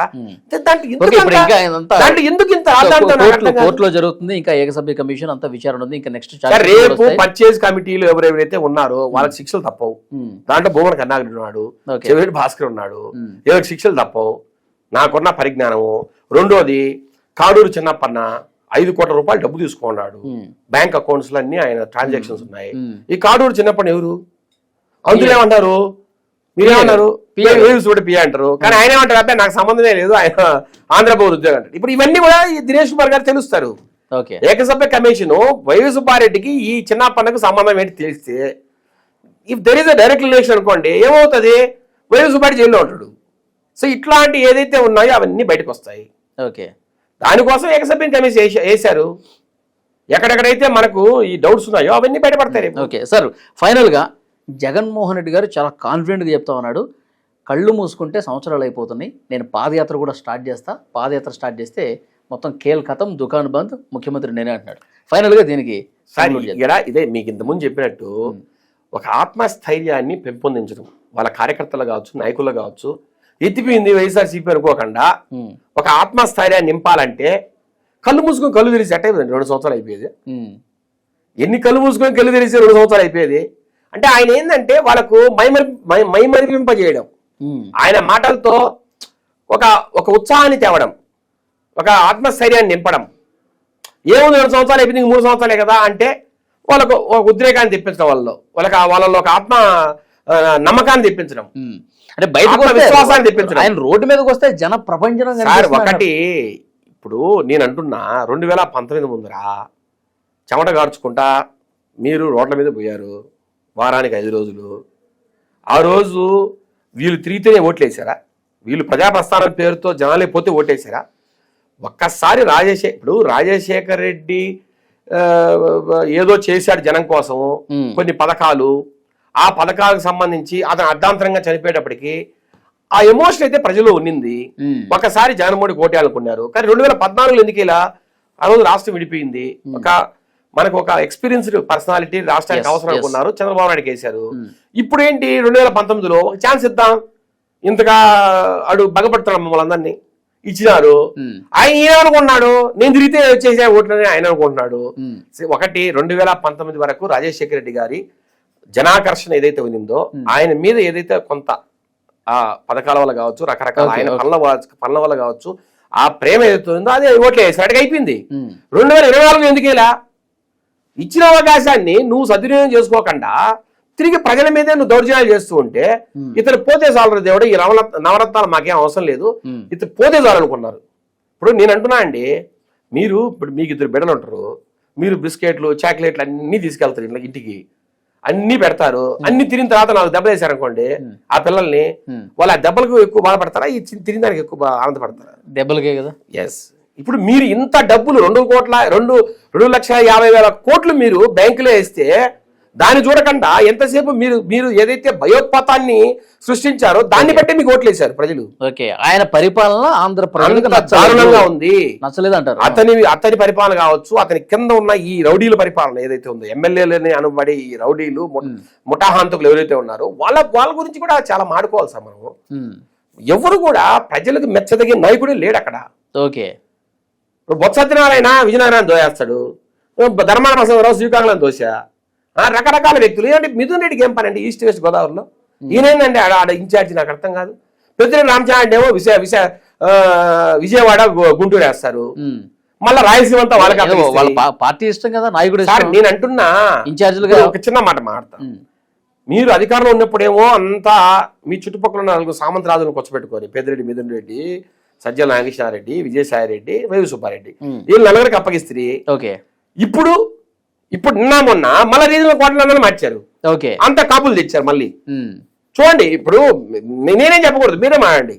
కోర్టులో జరుగుతుంది, ఇంకా ఏకసభ్య కమిషన్ అంతా విచారణ ఉంది. ఇంకా నెక్స్ట్ రేపు పర్చేజ్ కమిటీలు ఎవరెవరైతే ఉన్నారో వాళ్ళకి శిక్షలు తప్పవు. దాంట్లో భూమన్ కరుణాకర్ ఉన్నాడు, చెవిరెడ్డి భాస్కర్ ఉన్నాడు, ఎవరికి శిక్షలు తప్పవు. నాకున్న పరిజ్ఞానము. రెండోది కాడూరు చిన్నప్పన్న 5 కోట్ల రూపాయలు డబ్బు తీసుకున్నాడు, బ్యాంక్ అకౌంట్స్ లో అన్ని ఆయన ట్రాన్సాక్షన్స్ ఉన్నాయి. ఈ కాడూరు చిన్నప్పని ఎవరు? అందులో ఏమంటారు, మీరేమన్నారు? పిఏ అంటారు. కానీ ఆయన ఏమంటారు? అబ్బాయి నాకు సంబంధమే లేదు, ఆయన ఆంధ్రప్రదేశ్ ఉద్యోగం అంటారు. ఇప్పుడు ఇవన్నీ కూడా ఈ దినేష్ కుమార్ గారు తెలుస్తారు. ఏకసభ్య కమిషన్ వైవి సుబ్బారెడ్డికి ఈ చిన్నప్పన్నకు సంబంధం ఏంటి తెలిస్తే, if there is a direct relation అనుకోండి, ఏమవుతుంది? వైవి సుబ్బారెడ్డి జైల్లో ఉంటాడు. సో ఇట్లాంటి ఏదైతే ఉన్నాయో అవన్నీ బయటకు వస్తాయి. దానికోసం ఏకసభ్యం కమిషన్ వేశారు. ఎక్కడెక్కడైతే మనకు ఈ డౌట్స్ ఉన్నాయో అవన్నీ బయటపడతాయి. ఓకే సార్, ఫైనల్ గా జగన్మోహన్ రెడ్డి గారు చాలా కాన్ఫిడెంట్గా చెప్తా ఉన్నాడు, కళ్ళు మూసుకుంటే సంవత్సరాలు అయిపోతున్నాయి, నేను పాదయాత్ర కూడా స్టార్ట్ చేస్తా, పాదయాత్ర స్టార్ట్ చేస్తే మొత్తం కేల్ ఖతం, దుకాన్ బంద్, ముఖ్యమంత్రి నేనే అంటున్నాడు. ఫైనల్గా దీనికి సార్ ఇక్కడ ఇదే మీకు ఇంతకుముందు చెప్పినట్టు ఒక ఆత్మస్థైర్యాన్ని పెంపొందించడం, వాళ్ళ కార్యకర్తలు కావచ్చు, నాయకులు కావచ్చు, ఎత్తిపోయింది వైఎస్ఆర్సీపీ అనుకోకుండా ఒక ఆత్మస్థైర్యాన్ని నింపాలంటే కళ్ళు మూసుకొని కళ్ళు తెరిచి ఎట్ట అయిపోయింది 2 సంవత్సరాలు అయిపోయేది. ఎన్ని కళ్ళు మూసుకొని కళ్ళు తెరిచి 2 సంవత్సరాలు అయిపోయేది అంటే ఆయన ఏంటంటే వాళ్ళకు మైమరిపింపజేయడం, ఆయన మాటలతో ఒక ఉత్సాహాన్ని తేవడం, ఒక ఆత్మస్థైర్యాన్ని నింపడం. ఏముంది 2 సంవత్సరాలు అయిపోయింది, 3 సంవత్సరాలే కదా అంటే వాళ్ళకు ఒక ఉద్రేకాన్ని తెప్పించడం, వాళ్ళలో ఒక ఆత్మ నమ్మకాన్ని తెప్పించడం, అంటే బయటకు విశ్వాసాన్ని తెప్పించడం. ఆయన రోడ్డు మీదకి వస్తే జన ప్రపంచం. ఒకటి ఇప్పుడు నేను అంటున్నా 2019 ముందరా చెమట గార్చుకుంటా మీరు రోడ్ల మీద పోయారు వారానికి 5 రోజులు. ఆ రోజు వీళ్ళు తిరిగితేనే ఓట్లేసారా? వీళ్ళు ప్రజాప్రస్థానం పేరుతో జనాలే పోతే ఓటేసారా? ఒక్కసారి ఇప్పుడు రాజశేఖర్ రెడ్డి ఏదో చేశాడు జనం కోసం, కొన్ని పథకాలు, ఆ పథకాలకు సంబంధించి అతను అర్ధాంతరంగా చనిపోయేటప్పటికి ఆ ఎమోషన్ అయితే ప్రజల్లో ఉన్నింది. ఒకసారి జగన్మోహన్ కోటేయాలనుకున్నారు, కానీ 2014 ఎందుకు ఇలా ఆ రోజు రాష్ట్రం విడిపోయింది. మనకు ఒక ఎక్స్పీరియన్స్డ్ పర్సనాలిటీ రాష్ట్రానికి అవసరం అనుకున్నారు, చంద్రబాబు నాయుడుకి వేశారు. ఇప్పుడు ఏంటి 2019లో ఒక ఛాన్స్ ఇద్దాం, ఇంతగా అడు బగపడుతున్నాం మమ్మల్ని అందరినీ ఇచ్చినారు. ఆయన ఏమనుకుంటున్నాడు, నేను తిరిగితే వచ్చేసే ఓట్లని ఆయన అనుకుంటున్నాడు. ఒకటి 2019 వరకు రాజశేఖర రెడ్డి గారి జనాకర్షణ ఏదైతే ఉన్నిందో, ఆయన మీద ఏదైతే కొంత ఆ పథకాల వల్ల కావచ్చు, రకరకాల ఆయన పనుల వల్ల కావచ్చు, ఆ ప్రేమ ఏదైతే ఉందో అది ఓట్లు వేసినట్టుగా అయిపోయింది. 2024 ఎందుకు ఇలా ఇచ్చిన అవకాశాన్ని నువ్వు సద్వినియోగం చేసుకోకుండా తిరిగి ప్రజల మీదే నువ్వు దౌర్జన్యాలు చేస్తూ ఉంటే ఇతను పోతే చాలు దేవుడు, ఈ నవరత్నాలు మాకేం అవసరం లేదు, ఇతను పోతే చాలు అనుకున్నారు. ఇప్పుడు నేను అంటున్నా అండి, ఇప్పుడు మీకు 2 బిడ్డలు ఉంటారు, మీరు బిస్కెట్లు చాక్లెట్లు అన్ని తీసుకెళ్తారు ఇట్లా ఇంటికి, అన్ని పెడతారు, అన్ని తిరిగిన తర్వాత 4 దెబ్బలు వేసారనుకోండి ఆ పిల్లల్ని, వాళ్ళు ఆ దెబ్బలకు ఎక్కువ బాధపడతారా, ఈ తిరిగిన దానికి ఎక్కువ ఆనందపడతారా? దెబ్బలకే కదా. ఎస్. ఇప్పుడు మీరు ఇంత డబ్బులు 2,50,000 కోట్లు మీరు బ్యాంకులో వేస్తే దాన్ని చూడకుండా ఎంతసేపు మీరు ఏదైతే భయోత్పాతాన్ని సృష్టించారో దాన్ని బట్టి మీకు ఓట్లేశారు ప్రజలు. ఓకే, ఆయన పరిపాలన ఆంధ్రప్రదేశ్ దారుణంగా ఉంది, నచ్చలేదు అంటారు. అతని పరిపాలన కావచ్చు, అతని కింద ఉన్న ఈ రౌడీల పరిపాలన ఏదైతే ఉందో, ఎమ్మెల్యేలని అనబడి ఈ రౌడీలు ముఠాహాంతకులు ఎవరైతే ఉన్నారో వాళ్ళ గురించి కూడా చాలా మాడుకోవాలి సార్ మనము. ఎవరు కూడా ప్రజలకు మెచ్చదగిన నాయకుడే లేడు అక్కడ. ఓకే, ఇప్పుడు బొత్స సత్యనారాయణ విజయనగరాన్ని దోయేస్తాడు, ధర్మాన ప్రసాదరావు శ్రీకాకుళం దోశ, రకరకాల వ్యక్తులు. ఏంటంటే మిథున్ రెడ్డికి ఏం పని అండి ఈస్ట్ వెస్ట్ గోదావరిలో? ఈయనేందండి ఆడ ఇన్ఛార్జి, నాకు అర్థం కాదు. పెద్దిరెడ్డి రామచంద్ర ఏమో విజయవాడ గుంటూరు వేస్తారు, మళ్ళీ రాయలసీమ అంతా వాళ్ళ పార్టీ ఇష్టం కదా నాయకుడు. నేను అంటున్నా ఇన్ఛార్జీలుగా ఒక చిన్న మాట మాట్లాడతా. మీరు అధికారంలో ఉన్నప్పుడేమో అంతా మీ చుట్టుపక్కల ఉన్న 4 సామంతరాజులను కూర్చోబెట్టుకొని పెద్దిరెడ్డి, మిథున్ రెడ్డి, సజ్జల నాగేశ్వరరెడ్డి, విజయసాయిరెడ్డి, వైవి సుబ్బారెడ్డి, వీళ్ళు 4 అప్పగిస్తే ఓకే, ఇప్పుడు నిన్న మొన్న మళ్ళీ రీజనల్ కోటలు మార్చారు. ఓకే, అంత కాపులు తెచ్చారు మళ్ళీ. చూడండి, ఇప్పుడు నేనేం చెప్పకూడదు, మీరే మాట్లాడండి.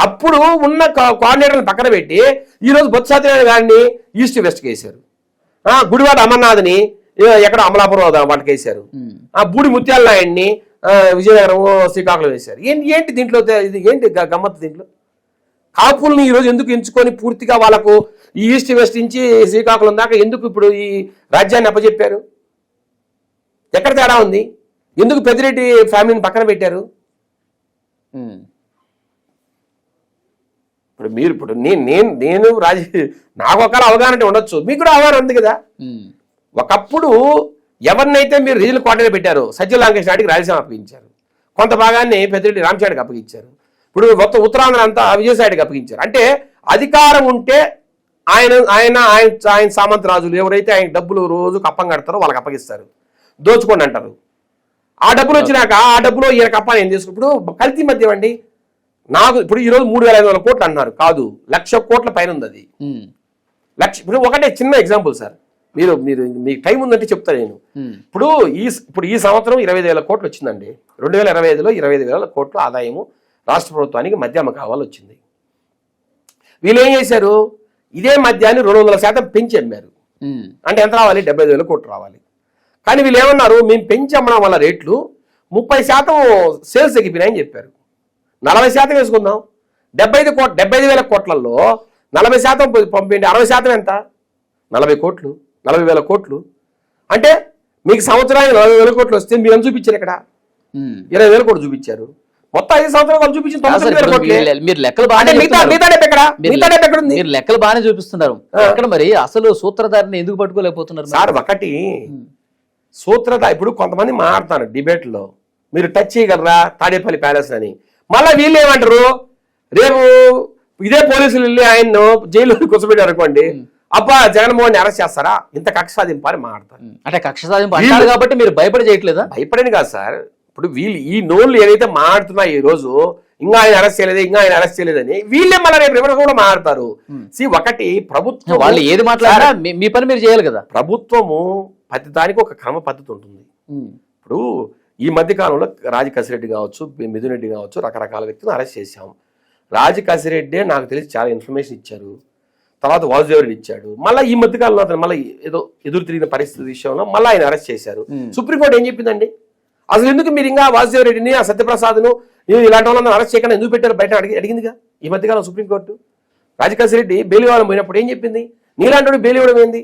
అప్పుడు ఉన్న కోఆర్డినేటర్లను పక్కన పెట్టి ఈ రోజు బొత్స సత్యనారాయణ గారిని ఈస్ట్ వెస్ట్కి వేశారు, గుడివాడ అమర్నాథ్ని ఎక్కడ అమలాపురం వాటికి వేశారు, బూడి ముత్యాల నాయుడిని విజయనగరం శ్రీకాకుళం వేశారు. ఏంటి దీంట్లో ఏంటి గమ్మత్తు? దీంట్లో కాపుల్ని ఈరోజు ఎందుకు ఎంచుకొని పూర్తిగా వాళ్ళకు ఈ ఈస్ట్ వెస్ట్ నుంచి శ్రీకాకుళం దాకా ఎందుకు ఇప్పుడు ఈ రాజ్యాన్ని అప్పచెప్పారు? ఎక్కడ తేడా ఉంది? ఎందుకు పెద్దిరెడ్డి ఫ్యామిలీని పక్కన పెట్టారు? ఇప్పుడు నేను నాకు ఒక అవగాహన ఉండొచ్చు, మీకు కూడా అవగాహన ఉంది కదా. ఒకప్పుడు ఎవరినైతే మీరు రీజనల్ కోఆర్డినేటర్ పెట్టారో సజ్జల నాగేశ్వరరెడ్డికి రాయలసీమ అప్పగించారు, కొంత భాగాన్ని పెద్దిరెడ్డి రామచంద్రకి అప్పగించారు, ఇప్పుడు మొత్తం ఉత్తరాంధ్ర అంతా విజయసాయికి అప్పగించారు. అంటే అధికారం ఉంటే ఆయన సామంత రాజులు ఎవరైతే ఆయన డబ్బులు రోజు కప్పం కడతారో వాళ్ళకి అప్పగిస్తారు, దోచుకోండి అంటారు. ఆ డబ్బులు వచ్చినాక ఆ డబ్బులో ఈయన కప్పని ఏం చేసుకు, ఇప్పుడు కల్తీ మద్యం అండి. నాకు ఇప్పుడు ఈరోజు 3,500 కోట్లు అంటున్నారు, కాదు 1,00,000 కోట్ల పైన ఉంది అది. ఇప్పుడు ఒకటే చిన్న ఎగ్జాంపుల్ సార్, మీకు టైం ఉందంటే చెప్తాను నేను. ఇప్పుడు ఈ సంవత్సరం 25,000 కోట్లు వచ్చిందండి. 2025లో 25,000 కోట్లు ఆదాయము రాష్ట్ర ప్రభుత్వానికి మద్య అమ్మకాలు వచ్చింది. వీళ్ళు ఏం చేశారు, ఇదే మద్యాన్ని 200% పెంచి అమ్మారు. అంటే ఎంత రావాలి? 75,000 కోట్లు రావాలి. కానీ వీళ్ళు ఏమన్నారు, మేము పెంచి అమ్మడం వల్ల రేట్లు 30% సేల్స్ తగ్గిపోయినాయని చెప్పారు. 40% వేసుకుందాం, 75,000 కోట్లలో 40% పంపిండి, 60% ఎంత? 40 కోట్లు, 40,000 కోట్లు. అంటే మీకు సంవత్సరానికి 40,000 కోట్లు వస్తే మీరు ఎంత చూపించారు? ఇక్కడ 20,000 కోట్లు చూపించారు. మొత్తం 5 సంవత్సరాలు వాళ్ళు చూపించిన 99,000 కోట్లు. మీరు లెక్కలు మీరు లెక్కలు బాగానే చూపిస్తున్నారు. అక్కడ మరి అసలు సూత్రధారిని ఎందుకు పట్టుకోలేకపోతున్నారు సార్? ఒకటి సూత్రధారి, ఇప్పుడు కొంతమంది మాట్లాడుతున్నారు డిబేట్ లో, మీరు టచ్ చేయగలరా తాడేపల్లి ప్యాలెస్ అని. మళ్ళీ వీళ్ళు ఏమంటారు, రేపు ఇదే పోలీసులు వెళ్ళి ఆయన్ను జైల్లో కూర్చోబెట్టారు అనుకోండి, అబ్బా జగన్మోహన్ అరెస్ట్ చేస్తారా, ఇంత కక్ష సాధింపు అని మాట్లాడతారు. అంటే కక్ష సాధింపు అంటారు కాబట్టి మీరు భయపడి చేయట్లేదా? భయపడని కాదు సార్, ఇప్పుడు వీళ్ళు ఈ నోళ్ళు ఏదైతే మాట్లాడుతున్నా ఈ రోజు, ఇంకా ఆయన అరెస్ట్ చేయలేదు, ఇంకా ఆయన అరెస్ట్ చేయలేదని వీళ్ళే మళ్ళీ రేపు ఎవరు కూడా మాట్లాడతారు. ఒకటి ప్రభుత్వం వాళ్ళు ఏది మాట్లాడారా మీ పని మీరు చేయాలి కదా. ప్రభుత్వము ప్రతి దానికి ఒక క్రమ పద్ధతి ఉంటుంది. ఇప్పుడు ఈ మధ్య కాలంలో రాజకసిరెడ్డి కావచ్చు, మిథున్ రెడ్డి కావచ్చు, రకరకాల వ్యక్తులను అరెస్ట్ చేశాం. రాజకసిరెడ్డి నాకు తెలిసి చాలా ఇన్ఫర్మేషన్ ఇచ్చారు, తర్వాత వాసుదేవరెడ్డి ఇచ్చాడు. మళ్ళీ ఈ మధ్య కాలంలో అతను మళ్ళీ ఏదో ఎదురు తిరిగిన పరిస్థితి విషయంలో మళ్ళీ ఆయన అరెస్ట్ చేశారు. సుప్రీంకోర్టు ఏం చెప్పిందండి, అసలు ఎందుకు మీరు ఇంకా వాసుదేవరెడ్డిని, ఆ సత్యప్రసాద్ను, ఇలాంటి వాళ్ళని అరెస్ట్ చేయకుండా ఎందుకు పెట్టారు బయట అడిగిందిగా ఈ మధ్యకాలం సుప్రీంకోర్టు. రాజకసిరెడ్డి బెయిల్ ఇవ్వాలని పోయినప్పుడు ఏం చెప్పింది, నీలాంటి బెయిల్ ఇవ్వడం ఏంది,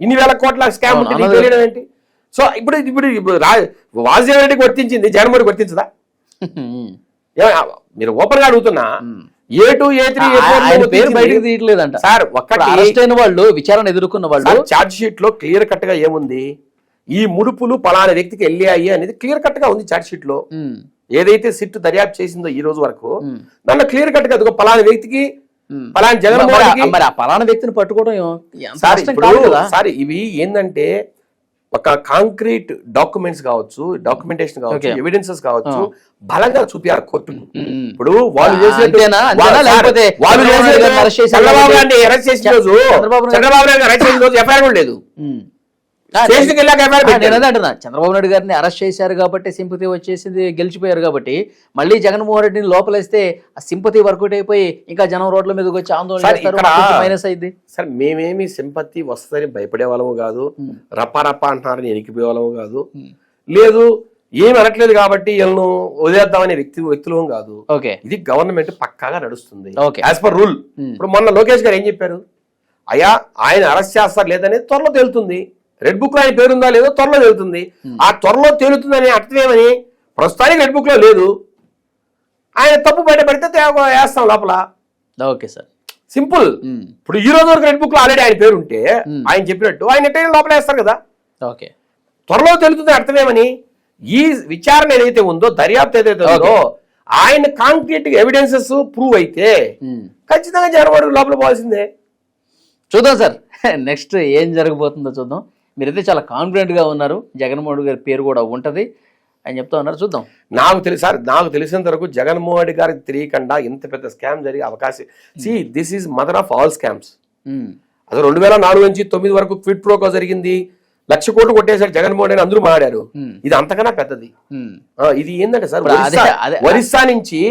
ఇన్ని వేల కోట్ల స్కామ్ ఉంటే బెయిల్ ఇవ్వడం ఏంటి? సో ఇప్పుడు ఇప్పుడు వాసుదేవరెడ్డికి వర్తించింది, జగన్మోహన్కి వర్తించదా? మీరు ఓపెన్ గా అడుగుతున్నా, A2, A3, A4 పేరు బయటకు తీయట్లేదంట సార్. ఒక్కటి అరెస్ట్ అయిన వాళ్ళు, విచారణ ఎదుర్కొన్న వాళ్ళు, ఛార్జ్ షీట్ లో క్లియర్ కట్ గా ఏముంది, ఈ ముడుపులు పలానా వ్యక్తికి వెళ్ళాయి అనేది క్లియర్ కట్ గా ఉంది ఛార్జ్ షీట్ లో. ఏదైతే సిట్ దర్యాప్తు చేసిందో ఈ రోజు వరకు దాంట్లో క్లియర్ కట్ గా పలానా వ్యక్తికి, పలానా జగన్మోహన్, మరి ఆ పలానా వ్యక్తిని పట్టుకోవడం సార్ ఇవి ఏంటంటే ఒక కాంక్రీట్ డాక్యుమెంట్స్ కావచ్చు, డాక్యుమెంటేషన్ కావచ్చు, ఎవిడెన్సెస్ కావచ్చు, బలంగా చూపించారు కోర్టుకు. ఇప్పుడు వాళ్ళు చంద్రబాబు నాయుడు అరెస్ట్ చేసిన రోజు ఎఫ్ఐఆర్ కూడా లేదు. చంద్రబాబు నాయుడు గారిని అరెస్ట్ చేశారు కాబట్టి సింపతి వచ్చేసింది, గెలిచిపోయారు కాబట్టి మళ్ళీ జగన్మోహన్ రెడ్డిని లోపలేస్తే ఆ సింపతి వర్కౌట్ అయిపోయి ఇంకా జనం రోడ్ల మీదకి వచ్చి ఆందోళన మైనస్ అయింది. సార్ మేమేమి సింపతి వస్తుందని భయపడే వాళ్ళము కాదు, రప్ప అంటున్నారని ఎనికిపోయే వాళ్ళము కాదు, లేదు ఏమి అనట్లేదు కాబట్టి వీళ్ళను వదిలేద్దామనే వ్యక్తులు కాదు. ఇది గవర్నమెంట్ పక్కాగా నడుస్తుంది యాజ్ పర్ రూల్. ఇప్పుడు మొన్న లోకేష్ గారు ఏం చెప్పారు, అయ్యా ఆయన అరెస్ట్ చేస్తారు లేదనేది త్వరలో తేలుతుంది, రెడ్ బుక్ లో ఆయన పేరుందా లేదో త్వరలో తేలుతుంది. ఆ త్వరలో తేలుతుందని అర్థమేమని, ప్రస్తుతానికి రెడ్ బుక్ లో లేదు, ఆయన తప్పు బయటపడితే వేస్తాం లోపల. Okay sir, simple. ఇప్పుడు ఈ రోజు వరకు రెడ్ బుక్ లో ఆల్రెడీ ఆయన పేరు ఉంటే ఆయన చెప్పినట్టు ఆయన ఎట్టైనా లోపల వేస్తారు కదా. ఓకే, త్వరలో తెలుస్తుంది అర్థమేమని. ఈ విచారణ ఏదైతే ఉందో, దర్యాప్తు ఏదైతే ఉందో, ఆయన కాంక్రీట్ ఎవిడెన్సెస్ ప్రూవ్ అయితే ఖచ్చితంగా జగన్మోహన్ లోపల పోవాల్సిందే. చూద్దాం సార్, నెక్స్ట్ ఏం జరగబోతుందో చూద్దాం. మీరైతే చాలా కాన్ఫిడెంట్ గా ఉన్నారు, జగన్మోహన్ గారి పేరు కూడా ఉంటది అని చెప్తా ఉన్నారు. చూద్దాం. నాకు తెలిసినంత వరకు జగన్మోహన్ రెడ్డి గారికి తెలియకుండా ఇంత పెద్ద స్కామ్ జరిగే అవకాశం, this is mother of all scams. అసలు 2004 నుంచి 2009 వరకు క్విడ్ ప్రోకో జరిగింది, 1,00,000 కోట్లు కొట్టేశారు జగన్మోహన్ రెడ్డి, అందరూ మాట్లాడారు. ఇది అంతకన్నా పెద్దది. ఇది ఏంటంటే సార్, ఒరిస్సా నుంచి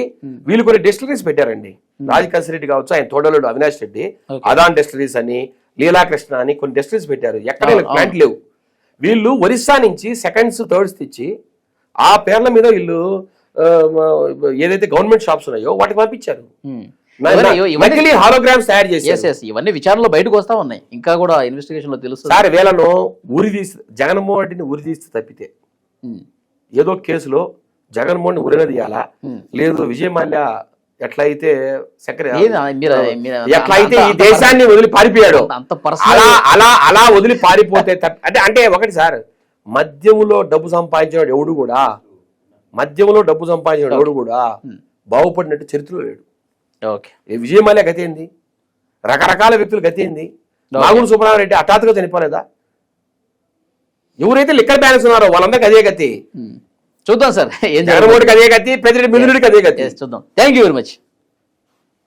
వీళ్ళు కొన్ని డెస్టిలరీస్ పెట్టారండి. రాజకసిరెడ్డి కావచ్చు, ఆయన తోడలుడు అవినాష్ రెడ్డి అదాన్ డెస్టిలరీస్ అని, లీలాకృష్ణ అని కొన్ని డెస్టిలరీస్ పెట్టారు. ఎక్కడ ప్లాంట్ లేవు. వీళ్ళు ఒరిస్సా నుంచి సెకండ్స్ థర్డ్స్ తెచ్చి ఆ పేర్ల మీద వీళ్ళు ఏదైతే గవర్నమెంట్ షాప్స్ ఉన్నాయో వాటికి పంపించారు. హాలోగ్రామ్స్ తయారు చేసి ఇవన్నీ విచారణలో బయటకు వస్తా ఉన్నాయి, ఇంకా కూడా ఇన్వెస్టిగేషన్ లో తెలుస్తుంది. సార్ వీళ్ళను ఉరిదీసి జగన్మోహన్ రెడ్డిని ఉరిదీస్తే తప్పితే, ఏదో కేసులో జగన్మోహన్ ఉరినదీయాలా, లేదు విజయ్ మాల్యా ఎట్లయితే ఎట్లయితే ఈ దేశాన్ని వదిలి పారిపోయాడు అలా వదిలి పారిపోతే అంటే ఒకటి సార్, మద్యములో డబ్బు సంపాదించిన ఎవడు కూడా బాగుపడినట్టు చరిత్రలో లేడు. విజయ్ మాల్యా గతి ఏంది, రకరకాల వ్యక్తుల గతి ఏంది, నాగుడు సుబ్రహ్మణ్యారెడ్డి హఠాత్తుగా చనిపోలేదా, ఎవరైతే లిక్కర్ బ్యాలెన్స్ ఉన్నారో వాళ్ళందరికీ అదే గతి. చూద్దాం సార్, జగన్మోహన్కి అదే గతి, పెద్దిరెడ్డి మిథున్ రెడ్డికి అదే గతి. చూద్దాం. Thank you very much.